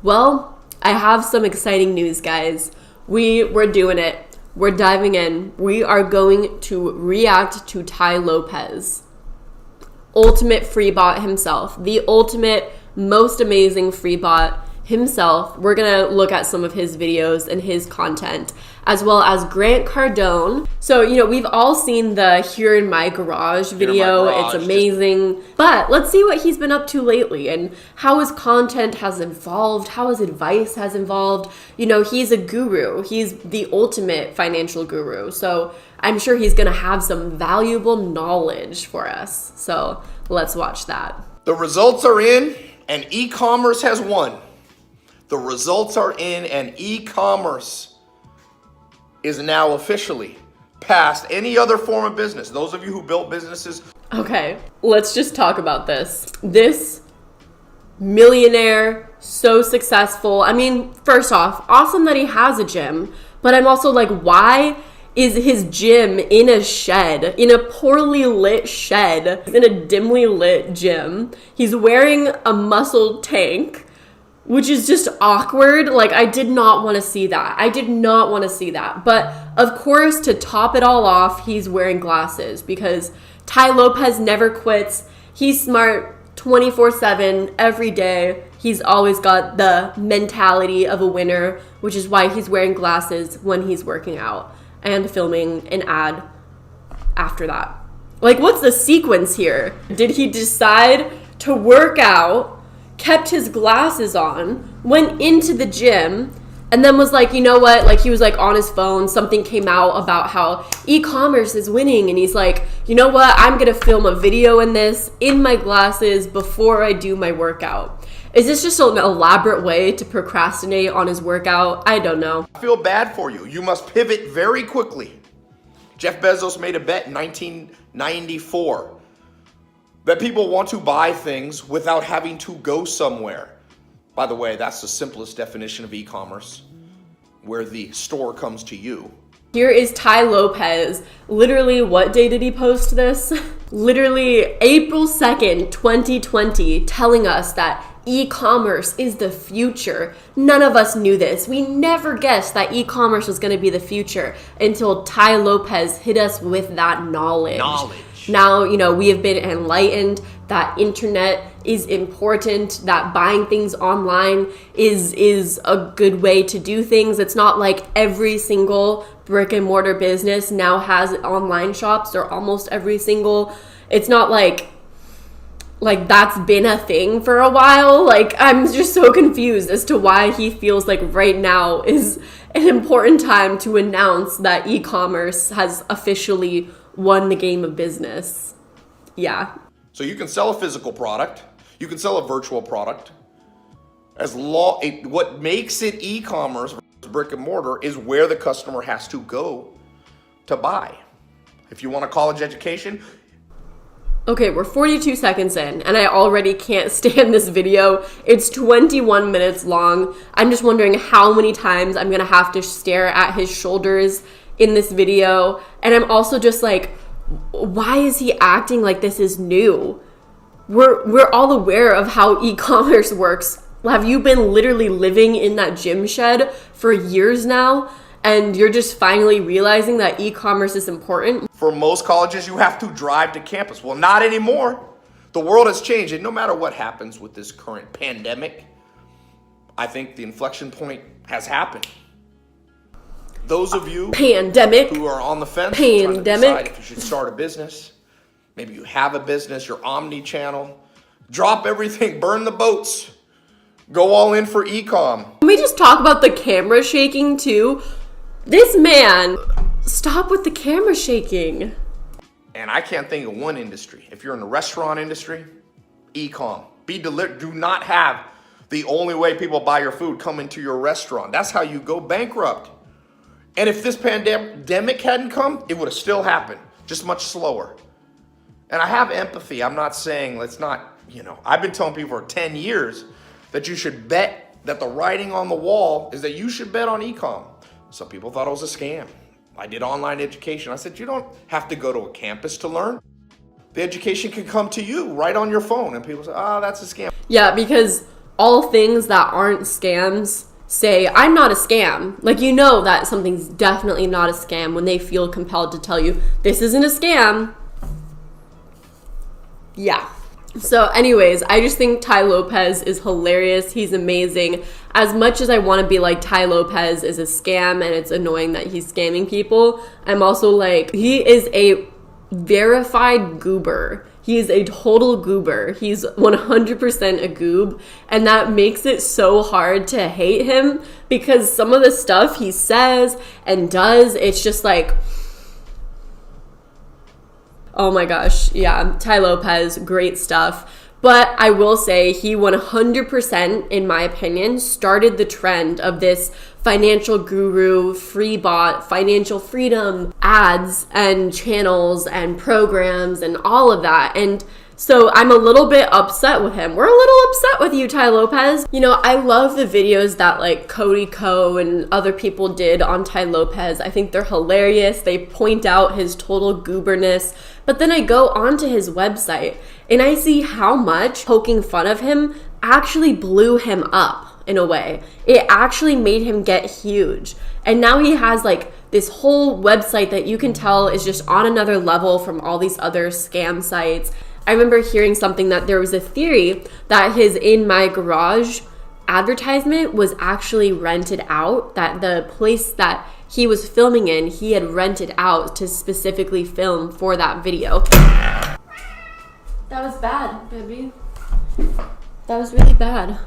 Well, I have some exciting news, guys. We're doing it. We're diving in. We are going to react to Tai Lopez, ultimate free bot himself, the ultimate, most amazing free bot himself. We're gonna look at some of his videos and his content, as well as Grant Cardone. So, you know, we've all seen the Here in My Garage video. It's amazing. But let's see what he's been up to lately and how his content has evolved, how his advice has evolved. You know, he's a guru. He's the ultimate financial guru. So I'm sure he's gonna have some valuable knowledge for us. So let's watch that. The results are in and e-commerce has won. The results are in and e-commerce is now officially past any other form of business. Those of you who built businesses. Okay, let's just talk about this. This millionaire, so successful. I mean, first off, awesome that he has a gym, but I'm also like, why is his gym in a shed, in a poorly lit shed, in a dimly lit gym? He's wearing a muscle tank, which is just awkward. Like, I did not want to see that. I did not want to see that. But of course, to top it all off, he's wearing glasses because Tai Lopez never quits. He's smart 24/7 every day. He's always got the mentality of a winner, which is why he's wearing glasses when he's working out and filming an ad after that. Like, what's the sequence here? Did he decide to work out, kept his glasses on, went into the gym, and then was like, you know what, like he was like on his phone, something came out about how e-commerce is winning, and he's like, you know what, I'm gonna film a video in this in my glasses before I do my workout. Is this just an elaborate way to procrastinate on his workout? I don't know. I feel bad for you. You must pivot very quickly. Jeff Bezos made a bet in 1994 that people want to buy things without having to go somewhere. By the way, that's the simplest definition of e-commerce, where the store comes to you. Here is Tai Lopez. Literally, what day did he post this? Literally April 2nd, 2020, telling us that e-commerce is the future. None of us knew this. We never guessed that e-commerce was going to be the future until Tai Lopez hit us with that knowledge. Now, you know, we have been enlightened that internet is important, that buying things online is a good way to do things. It's not like every single brick and mortar business now has online shops, or almost every single. It's not like that's been a thing for a while. Like, I'm just so confused as to why he feels like right now is an important time to announce that e-commerce has officially won the game of business. Yeah. So you can sell a physical product, you can sell a virtual product. What makes it e-commerce versus brick and mortar is where the customer has to go to buy. If you want a college education. Okay, we're 42 seconds in, and I already can't stand this video. It's 21 minutes long. I'm just wondering how many times I'm gonna have to stare at his shoulders in this video. And I'm also just like, why is he acting like this is new? We're all aware of how e-commerce works. Have you been literally living in that gym shed for years now? and you're just finally realizing that e-commerce is important. For most colleges, you have to drive to campus. Well, not anymore. The world has changed, and no matter what happens with this current pandemic, I think the inflection point has happened. Those of you who are on the fence trying to decide if you should start a business, maybe you have a business, you're omni-channel, drop everything, burn the boats, go all in for e-com. Can we just talk about the camera shaking too? This man, stop with the camera shaking. And I can't think of one industry. If you're in the restaurant industry, e-com. Do not have the only way people buy your food come into your restaurant. That's how you go bankrupt. And if this pandemic hadn't come, it would have still happened, just much slower. And I have empathy. I'm not saying let's not, I've been telling people for 10 years that you should bet, that the writing on the wall is that you should bet on e-com. Some people thought it was a scam. I did online education. I said, you don't have to go to a campus to learn. The education can come to you right on your phone. And people say, oh, that's a scam. Yeah, because all things that aren't scams say, I'm not a scam. Like, you know that something's definitely not a scam when they feel compelled to tell you, this isn't a scam. Yeah. So anyways, I just think Tai Lopez is hilarious. He's amazing. As much as I want to be like Tai Lopez is a scam and it's annoying that he's scamming people, I'm also like, he is a verified goober. He is a total goober. He's 100% a goob. And that makes it so hard to hate him because some of the stuff he says and does, it's just like, oh my gosh. Yeah, Tai Lopez, great stuff. But I will say he 100%, in my opinion, started the trend of this financial guru, free bot, financial freedom ads and channels and programs and all of that. And so I'm a little bit upset with him. We're a little upset with you, Tai Lopez. I love the videos that like Cody Ko and other people did on Tai Lopez. I think they're hilarious. They point out his total gooberness. But then I go onto his website and I see how much poking fun of him actually blew him up in a way. It actually made him get huge. And now he has like this whole website that you can tell is just on another level from all these other scam sites. I remember hearing something that there was a theory that his In My Garage advertisement was actually rented out, that the place that he was filming in, he had rented out to specifically film for that video. That was bad, baby. That was really bad.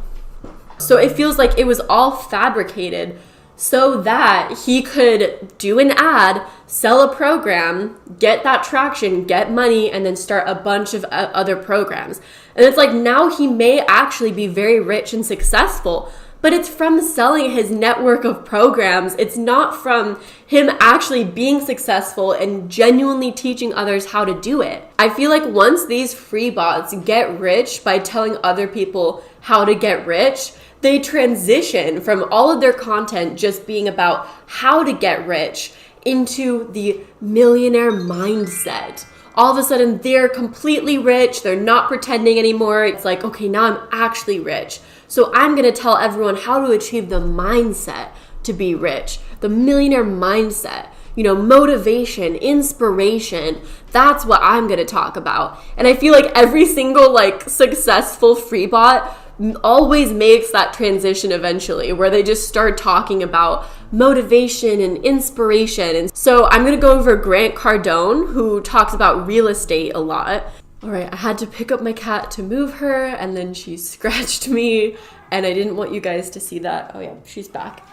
So it feels like it was all fabricated so that he could do an ad, sell a program, get that traction, get money, and then start a bunch of other programs. And it's like now he may actually be very rich and successful, but it's from selling his network of programs. It's not from him actually being successful and genuinely teaching others how to do it. I feel like once these free bots get rich by telling other people how to get rich, they transition from all of their content just being about how to get rich into the millionaire mindset. All of a sudden, they're completely rich. They're not pretending anymore. It's like, okay, now I'm actually rich. So I'm going to tell everyone how to achieve the mindset to be rich, the millionaire mindset. Motivation, inspiration, that's what I'm going to talk about. And I feel like every single successful free bot always makes that transition eventually where they just start talking about motivation and inspiration. And so I'm going to go over Grant Cardone, who talks about real estate a lot. All right, I had to pick up my cat to move her and then she scratched me and I didn't want you guys to see that. Oh yeah, she's back.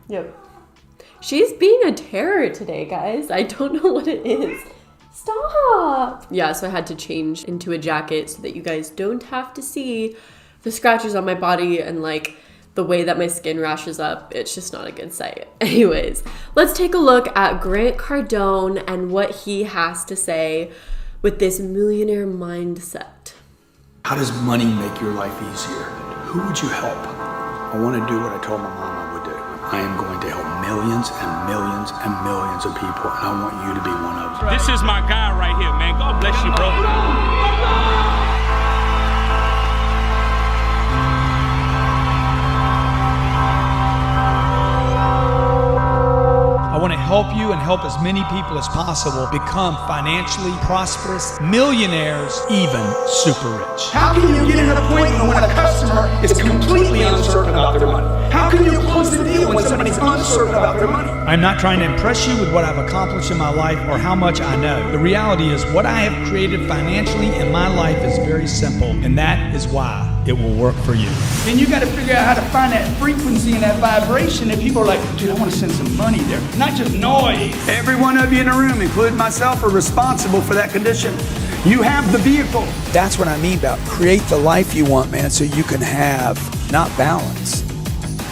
Yep. She's being a terror today, guys. I don't know what it is. Stop! Yeah, so I had to change into a jacket so that you guys don't have to see the scratches on my body and the way that my skin rashes up. It's just not a good sight. Anyways, let's take a look at Grant Cardone and what he has to say with this millionaire mindset. How does money make your life easier? Who would you help? I want to do what I told my mom I would do. I am going to help millions and millions and millions of people, and I want you to be one of them. This is my guy right here, man. God bless you, bro. want to help you and help as many people as possible become financially prosperous, millionaires, even super rich. How can you get an appointment when a customer is completely uncertain about their money? How can you close the deal when somebody's uncertain about their money? I'm not trying to impress you with what I've accomplished in my life or how much I know. The reality is what I have created financially in my life is very simple, and that is why it will work for you. Then you got to figure out how to find that frequency and that vibration that people are like, dude, I want to send some money there. Not just noise. Every one of you in the room, including myself, are responsible for that condition. You have the vehicle. That's what I mean about create the life you want, man, so you can have not balance,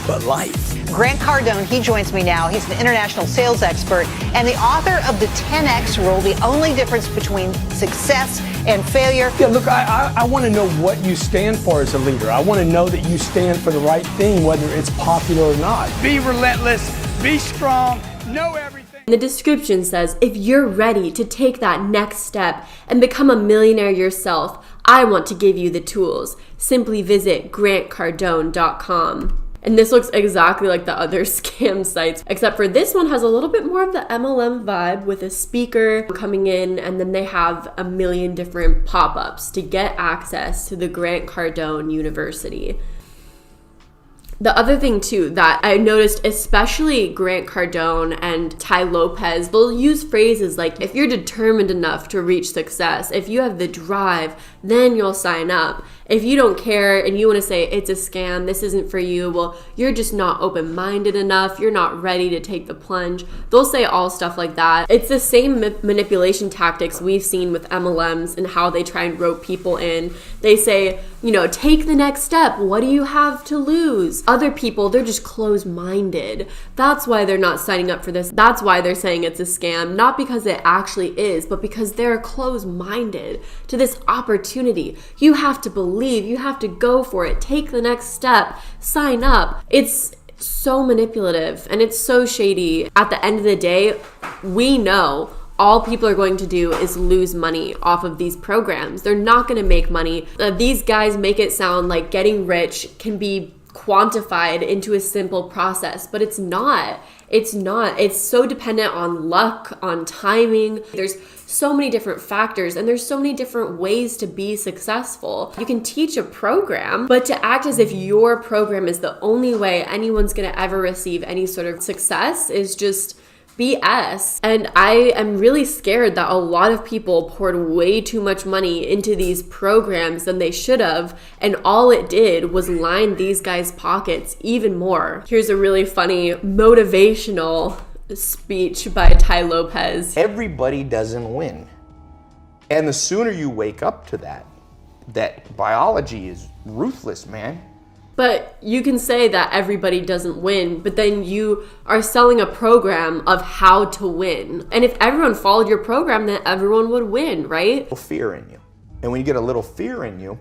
but life. Grant Cardone, he joins me now. He's an international sales expert and the author of the 10X Rule, the only difference between success and failure. Yeah, look, I want to know what you stand for as a leader. I want to know that you stand for the right thing, whether it's popular or not. Be relentless, be strong, know everything. The description says, if you're ready to take that next step and become a millionaire yourself, I want to give you the tools. Simply visit grantcardone.com. And this looks exactly like the other scam sites, except for this one has a little bit more of the MLM vibe with a speaker coming in, and then they have a million different pop-ups to get access to the Grant Cardone University. The other thing too that I noticed, especially Grant Cardone and Tai Lopez, they'll use phrases like, if you're determined enough to reach success, if you have the drive, then you'll sign up. If you don't care and you want to say it's a scam, this isn't for you, well, you're just not open-minded enough, you're not ready to take the plunge. They'll say all stuff like that. It's the same manipulation tactics we've seen with MLMs and how they try and rope people in. They say, you know, take the next step. What do you have to lose? Other people, they're just closed-minded. That's why they're not signing up for this. That's why they're saying it's a scam, not because it actually is, but because they're closed-minded to this opportunity. You have to believe, you have to go for it, take the next step, sign up. It's so manipulative and it's so shady. At the end of the day, we know all people are going to do is lose money off of these programs. They're not going to make money. These guys make it sound like getting rich can be quantified into a simple process, but it's not. It's not. It's so dependent on luck, on timing. There's so many different factors and there's so many different ways to be successful. You can teach a program, but to act as if your program is the only way anyone's going to ever receive any sort of success is just BS. And I am really scared that a lot of people poured way too much money into these programs than they should have, and all it did was line these guys' pockets even more. Here's a really funny motivational speech by Tai Lopez. Everybody doesn't win. And the sooner you wake up to that biology is ruthless, man. But you can say that everybody doesn't win, but then you are selling a program of how to win. And if everyone followed your program, then everyone would win, right? Fear in you. And when you get a little fear in you,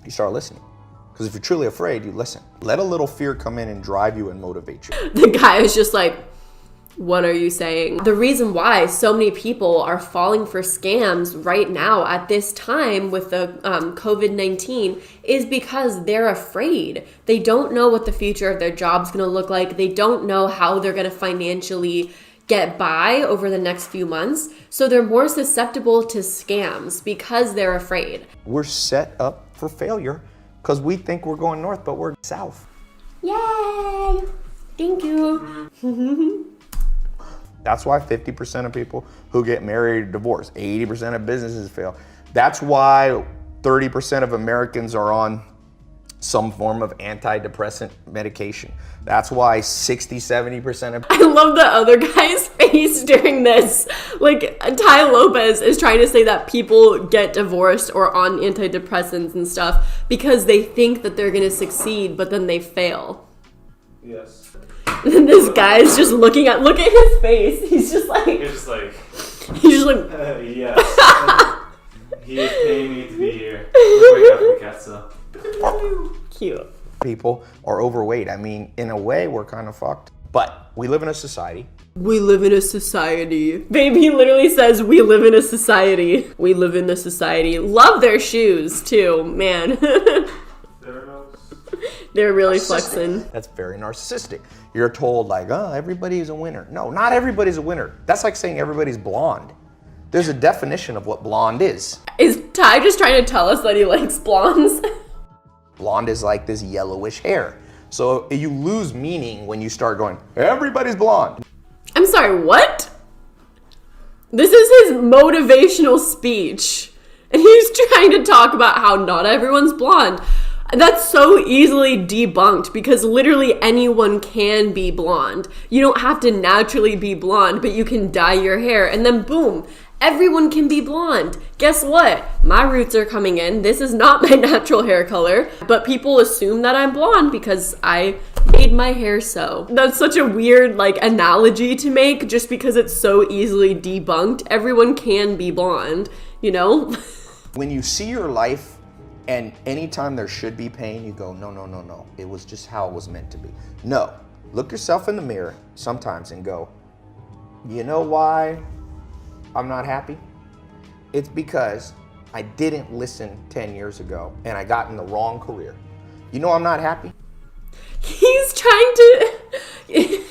you start listening. Because if you're truly afraid, you listen. Let a little fear come in and drive you and motivate you. The guy is just like, what are you saying? The reason why so many people are falling for scams right now at this time with the COVID-19 is because they're afraid. They don't know what the future of their job's going to look like. They don't know how they're going to financially get by over the next few months. So they're more susceptible to scams because they're afraid. We're set up for failure because we think we're going north, but we're south. Yay! Thank you. That's why 50% of people who get married or divorced, 80% of businesses fail. That's why 30% of Americans are on some form of antidepressant medication. That's why 60-70% of... I love the other guy's face during this. Like, Tai Lopez is trying to say that people get divorced or on antidepressants and stuff because they think that they're gonna succeed, but then they fail. Yes. And this guy's just look at his face. He's just like... Yes. He is paying me to be here. Wake up the cats up. Cute. People are overweight. I mean, in a way, we're kind of fucked. But we live in a society. We live in a society. Babe, he literally says, we live in a society. We live in a society. Love their shoes, too, man. They're really flexing. That's very narcissistic. You're told like, oh, everybody's a winner. No, not everybody's a winner. That's like saying everybody's blonde. There's a definition of what blonde is. Is Ty just trying to tell us that he likes blondes? Blonde is like this yellowish hair. So you lose meaning when you start going, everybody's blonde. I'm sorry, what? This is his motivational speech. And he's trying to talk about how not everyone's blonde. That's so easily debunked because literally anyone can be blonde. You don't have to naturally be blonde, but you can dye your hair and then boom, everyone can be blonde. Guess what? My roots are coming in. This is not my natural hair color, but people assume that I'm blonde because I made my hair so. That's such a weird analogy to make just because it's so easily debunked. Everyone can be blonde, you know? When you see your life and anytime there should be pain, you go, no, no, no, no. It was just how it was meant to be. No, look yourself in the mirror sometimes and go, you know why I'm not happy? It's because I didn't listen 10 years ago and I got in the wrong career. You know I'm not happy? He's trying to...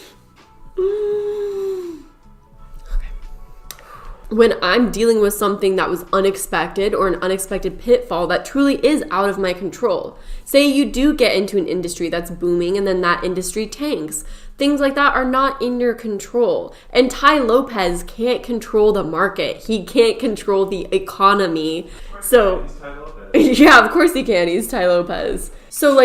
When I'm dealing with something that was unexpected or an unexpected pitfall that truly is out of my control. Say you do get into an industry that's booming and then that industry tanks. Things like that are not in your control. And Ty Lopez can't control the market. He can't control the economy. So, yeah, of course he can. He's Ty Lopez. So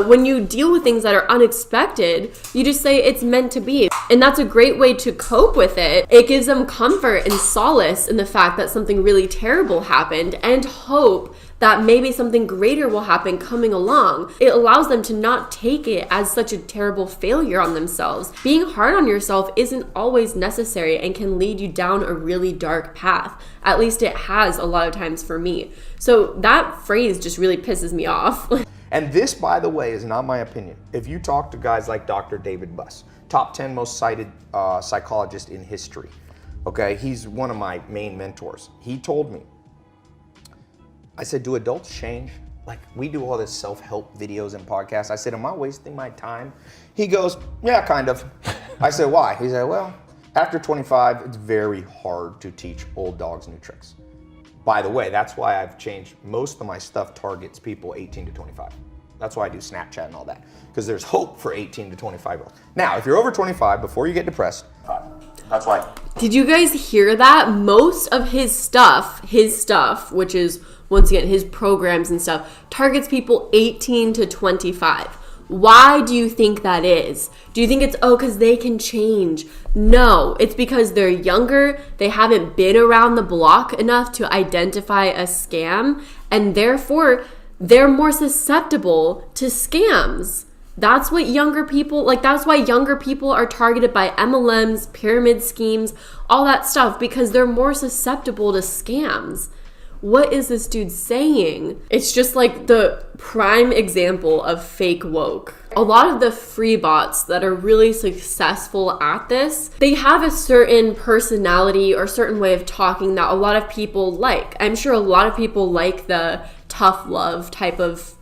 when you deal with things that are unexpected, you just say it's meant to be. And that's a great way to cope with it. It gives them comfort and solace in the fact that something really terrible happened and hope that maybe something greater will happen coming along. It allows them to not take it as such a terrible failure on themselves. Being hard on yourself isn't always necessary and can lead you down a really dark path. At least it has a lot of times for me. So that phrase just really pisses me off. And this, by the way, is not my opinion. If you talk to guys like Dr. David Buss, top 10 most cited psychologist in history, okay? He's one of my main mentors. He told me, I said, do adults change? Like, we do all this self-help videos and podcasts. I said, am I wasting my time? He goes, yeah, kind of. I said, why? He said, well, after 25, it's very hard to teach old dogs new tricks. By the way, that's why I've changed. Most of my stuff targets people 18 to 25. That's why I do Snapchat and all that, because there's hope for 18 to 25-year-olds. Now, if you're over 25, before you get depressed, that's why. Did you guys hear that? Most of his stuff, which is, once again, his programs and stuff, targets people 18 to 25. Why do you think that is? Do you think it's, because they can change? No, it's because they're younger, they haven't been around the block enough to identify a scam, and therefore they're more susceptible to scams. That's what younger people, that's why younger people are targeted by MLMs, pyramid schemes, all that stuff, because they're more susceptible to scams. What is this dude saying? It's just like the prime example of fake woke. A lot of the free bots that are really successful at this, they have a certain personality or certain way of talking that a lot of people like. I'm sure a lot of people like the tough love type of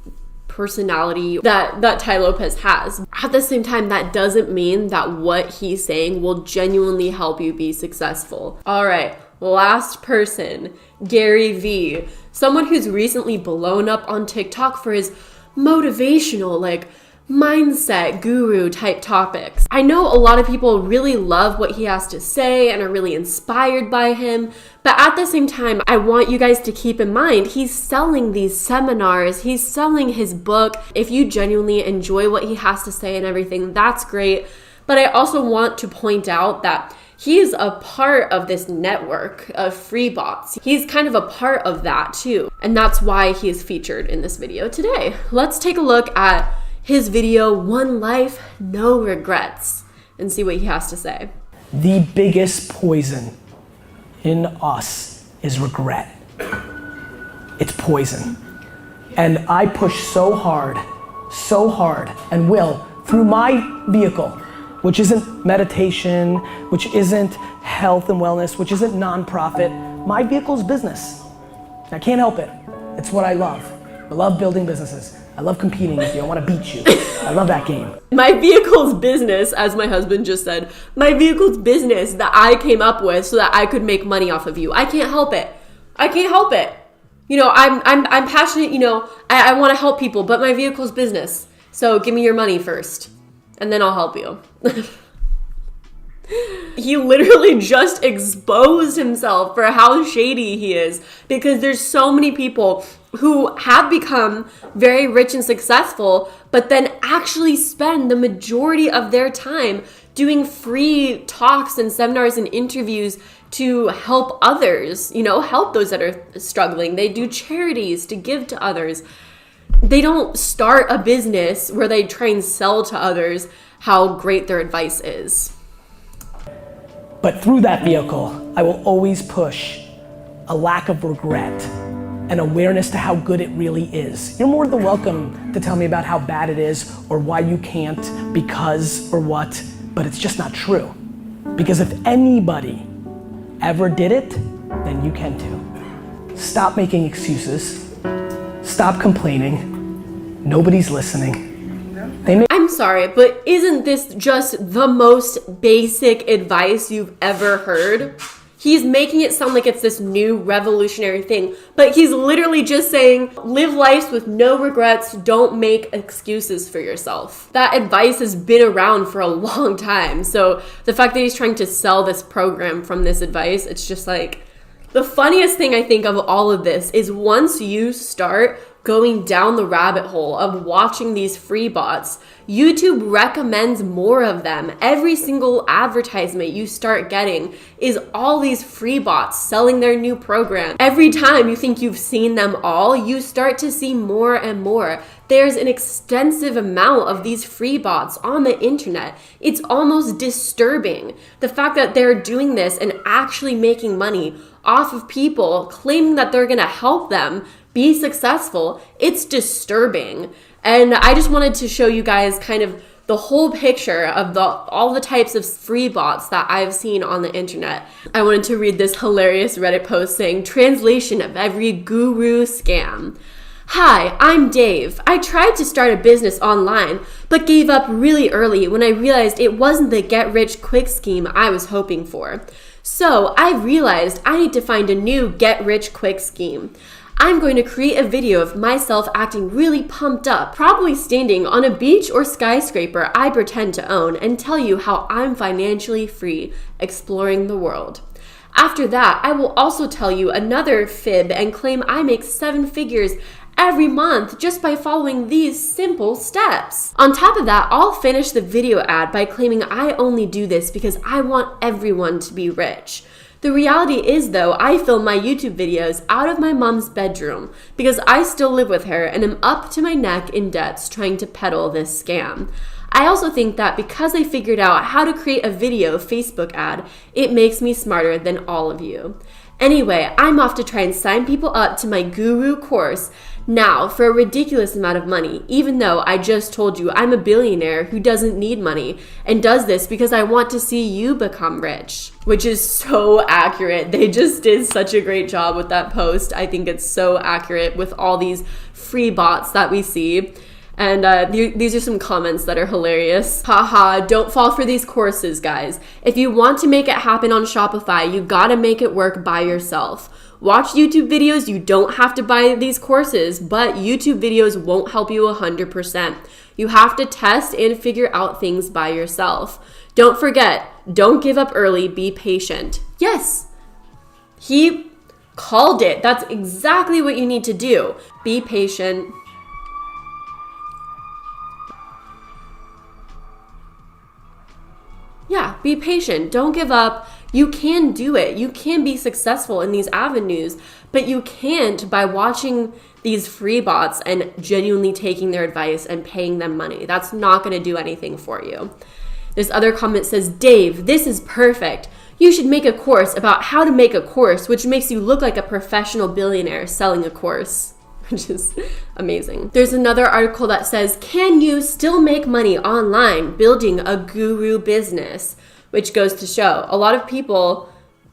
personality that Ty Lopez has. At the same time, that doesn't mean that what he's saying will genuinely help you be successful. All right. Last person, Gary Vee, someone who's recently blown up on TikTok for his motivational, mindset guru type topics. I know a lot of people really love what he has to say and are really inspired by him, but at the same time, I want you guys to keep in mind, he's selling these seminars, he's selling his book. If you genuinely enjoy what he has to say and everything, that's great. But I also want to point out that he is a part of this network of free bots. He's kind of a part of that too. And that's why he is featured in this video today. Let's take a look at his video, One Life, No Regrets, and see what he has to say. The biggest poison in us is regret. It's poison. And I push so hard, and will, through my vehicle, which isn't meditation, which isn't health and wellness, which isn't nonprofit. My vehicle's business. I can't help it. It's what I love. I love building businesses. I love competing with you. I want to beat you. I love that game. My vehicle's business, as my husband just said, my vehicle's business that I came up with so that I could make money off of you. I can't help it. I can't help it. You know, I'm passionate, you know, I want to help people, but my vehicle's business. So give me your money first, and then I'll help you. He literally just exposed himself for how shady he is, because there's so many people who have become very rich and successful, but then actually spend the majority of their time doing free talks and seminars and interviews to help others, you know, help those that are struggling. They do charities to give to others. They don't start a business where they try and sell to others how great their advice is. But through that vehicle, I will always push a lack of regret and awareness to how good it really is. You're more than welcome to tell me about how bad it is or why you can't, because or what, but it's just not true. Because if anybody ever did it, then you can too. Stop making excuses. Stop complaining. Nobody's listening. I'm sorry, but isn't this just the most basic advice you've ever heard? He's making it sound like it's this new revolutionary thing, but he's literally just saying, live life with no regrets, don't make excuses for yourself. That advice has been around for a long time, so the fact that he's trying to sell this program from this advice, it's just like, the funniest thing I think of all of this is once you start going down the rabbit hole of watching these free bots, YouTube recommends more of them. Every single advertisement you start getting is all these free bots selling their new program. Every time you think you've seen them all, you start to see more and more. There's an extensive amount of these free bots on the internet. It's almost disturbing. The fact that they're doing this and actually making money off of people claiming that they're gonna help them be successful, it's disturbing. And I just wanted to show you guys kind of the whole picture of all the types of free bots that I've seen on the internet. I wanted to read this hilarious Reddit post saying, translation of every guru scam. Hi, I'm Dave. I tried to start a business online, but gave up really early when I realized it wasn't the get-rich-quick scheme I was hoping for. So I realized I need to find a new get-rich-quick scheme. I'm going to create a video of myself acting really pumped up, probably standing on a beach or skyscraper I pretend to own, and tell you how I'm financially free, exploring the world. After that, I will also tell you another fib and claim I make 7 figures every month just by following these simple steps. On top of that, I'll finish the video ad by claiming I only do this because I want everyone to be rich. The reality is though, I film my YouTube videos out of my mom's bedroom because I still live with her and am up to my neck in debts trying to peddle this scam. I also think that because I figured out how to create a video Facebook ad, it makes me smarter than all of you. Anyway, I'm off to try and sign people up to my guru course now for a ridiculous amount of money, even though I just told you I'm a billionaire who doesn't need money and does this because I want to see you become rich, which is so accurate. They just did such a great job with that post. I think it's so accurate with all these free bots that we see. And these are some comments that are hilarious. Haha, don't fall for these courses, guys. If you want to make it happen on Shopify, you gotta make it work by yourself. Watch YouTube videos, you don't have to buy these courses, but YouTube videos won't help you 100%. You have to test and figure out things by yourself. Don't forget, don't give up early, be patient. Yes, he called it. That's exactly what you need to do. Be patient. Yeah, be patient. Don't give up. You can do it. You can be successful in these avenues, but you can't by watching these free bots and genuinely taking their advice and paying them money. That's not going to do anything for you. This other comment says, Dave, this is perfect. You should make a course about how to make a course, which makes you look like a professional billionaire selling a course. Which is amazing. There's another article that says, can you still make money online building a guru business? Which goes to show a lot of people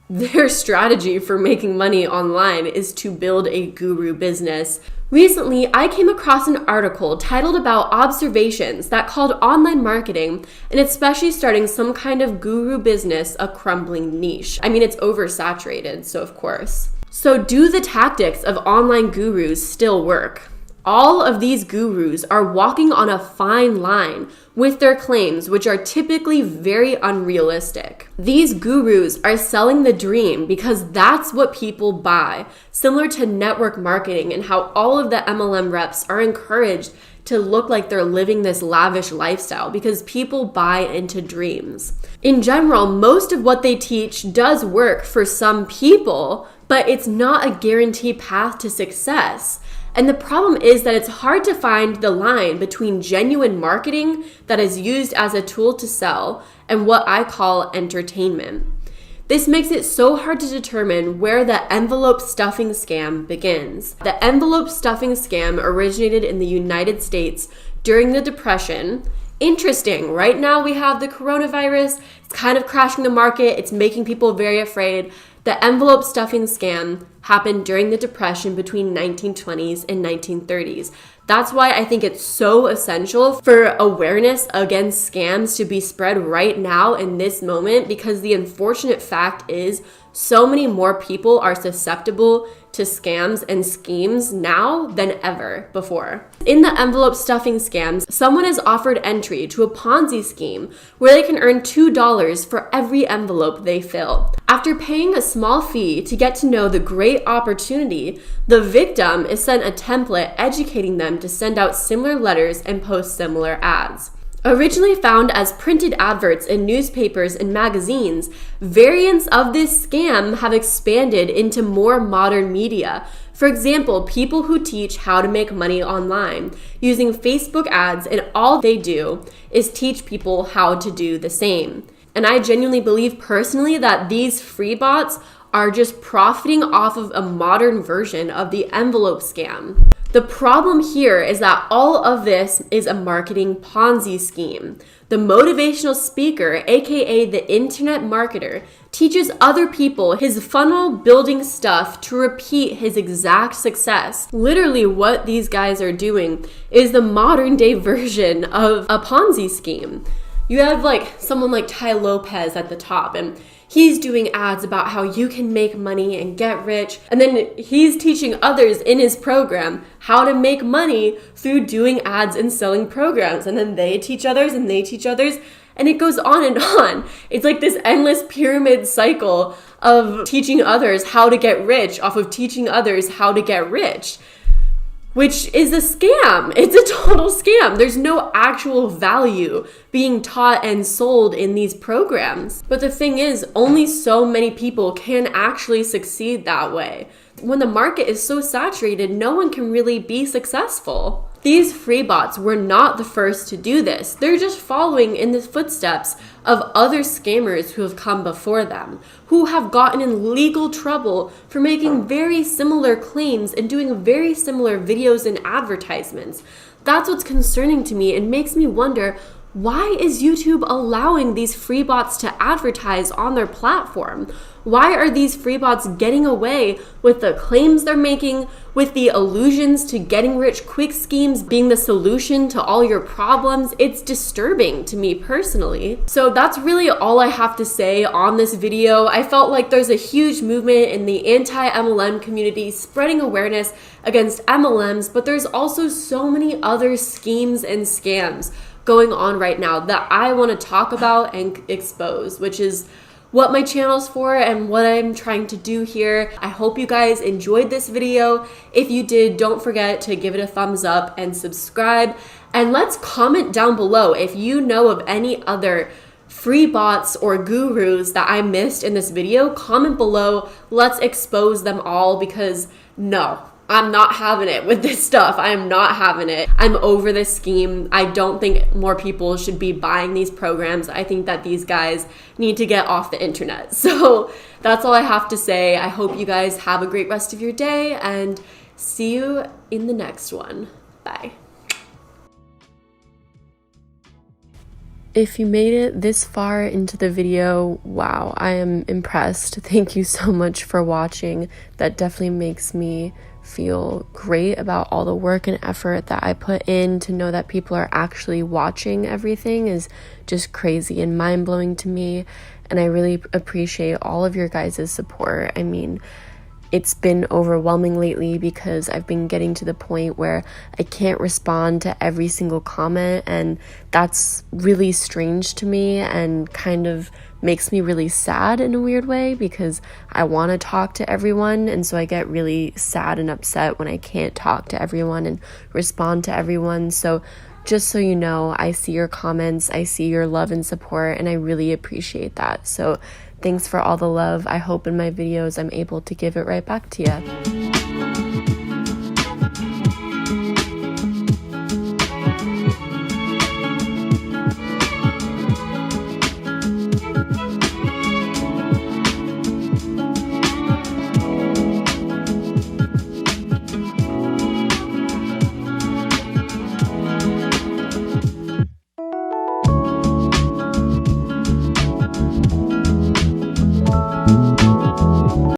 Their strategy for making money online is to build a guru business. Recently, I came across an article titled about observations that called online marketing, and especially starting some kind of guru business, a crumbling niche. I mean, it's oversaturated, so of course. So do the tactics of online gurus still work? All of these gurus are walking on a fine line with their claims, which are typically very unrealistic. These gurus are selling the dream because that's what people buy, similar to network marketing and how all of the MLM reps are encouraged to look like they're living this lavish lifestyle because people buy into dreams. In general, most of what they teach does work for some people, but it's not a guaranteed path to success. And the problem is that it's hard to find the line between genuine marketing that is used as a tool to sell and what I call entertainment. This makes it so hard to determine where the envelope stuffing scam begins. The envelope stuffing scam originated in the United States during the Depression. Interesting, right now we have the coronavirus. It's kind of crashing the market. It's making people very afraid. The envelope stuffing scam happened during the Depression between 1920s and 1930s. That's why I think it's so essential for awareness against scams to be spread right now in this moment, because the unfortunate fact is so many more people are susceptible to scams and schemes now than ever before. In the envelope stuffing scams, someone is offered entry to a Ponzi scheme where they can earn $2 for every envelope they fill. After paying a small fee to get to know the great opportunity, the victim is sent a template educating them to send out similar letters and post similar ads. Originally found as printed adverts in newspapers and magazines, variants of this scam have expanded into more modern media. For example, people who teach how to make money online using Facebook ads, and all they do is teach people how to do the same. And I genuinely believe personally that these free bots are just profiting off of a modern version of the envelope scam. The problem here is that all of this is a marketing Ponzi scheme. The motivational speaker, aka the internet marketer, teaches other people his funnel building stuff to repeat his exact success. Literally what these guys are doing is the modern day version of a Ponzi scheme. You have like someone like Tai Lopez at the top, and he's doing ads about how you can make money and get rich. And then he's teaching others in his program how to make money through doing ads and selling programs. And then they teach others and they teach others. And it goes on and on. It's like this endless pyramid cycle of teaching others how to get rich off of teaching others how to get rich, which is a scam. It's a total scam. There's no actual value being taught and sold in these programs. But the thing is, only so many people can actually succeed that way. When the market is so saturated, no one can really be successful. These free bots were not the first to do this. They're just following in the footsteps of other scammers who have come before them, who have gotten in legal trouble for making very similar claims and doing very similar videos and advertisements. That's what's concerning to me and makes me wonder, why is YouTube allowing these free bots to advertise on their platform? Why are these free bots getting away with the claims they're making, with the allusions to getting rich quick schemes being the solution to all your problems? It's disturbing to me personally. So that's really all I have to say on this video. I felt like there's a huge movement in the anti-MLM community spreading awareness against MLMs, but there's also so many other schemes and scams going on right now that I want to talk about and expose, which is what my channel's for and what I'm trying to do here. I hope you guys enjoyed this video. If you did, don't forget to give it a thumbs up and subscribe. And let's comment down below if you know of any other free bots or gurus that I missed in this video. Comment below. Let's expose them all, because no, I'm not having it with this stuff. I am not having it. I'm over this scheme. I don't think more people should be buying these programs. I think that these guys need to get off the internet. So that's all I have to say. I hope you guys have a great rest of your day and see you in the next one. Bye. If you made it this far into the video, wow, I am impressed. Thank you so much for watching. That definitely makes me feel great about all the work and effort that I put in. To know that people are actually watching everything is just crazy and mind-blowing to me, and I really appreciate all of your guys' support. I mean, it's been overwhelming lately because I've been getting to the point where I can't respond to every single comment, and that's really strange to me and kind of makes me really sad in a weird way, because I want to talk to everyone, and so I get really sad and upset when I can't talk to everyone and respond to everyone. So just so you know, I see your comments, I see your love and support, and I really appreciate that. So thanks for all the love. I hope in my videos I'm able to give it right back to you.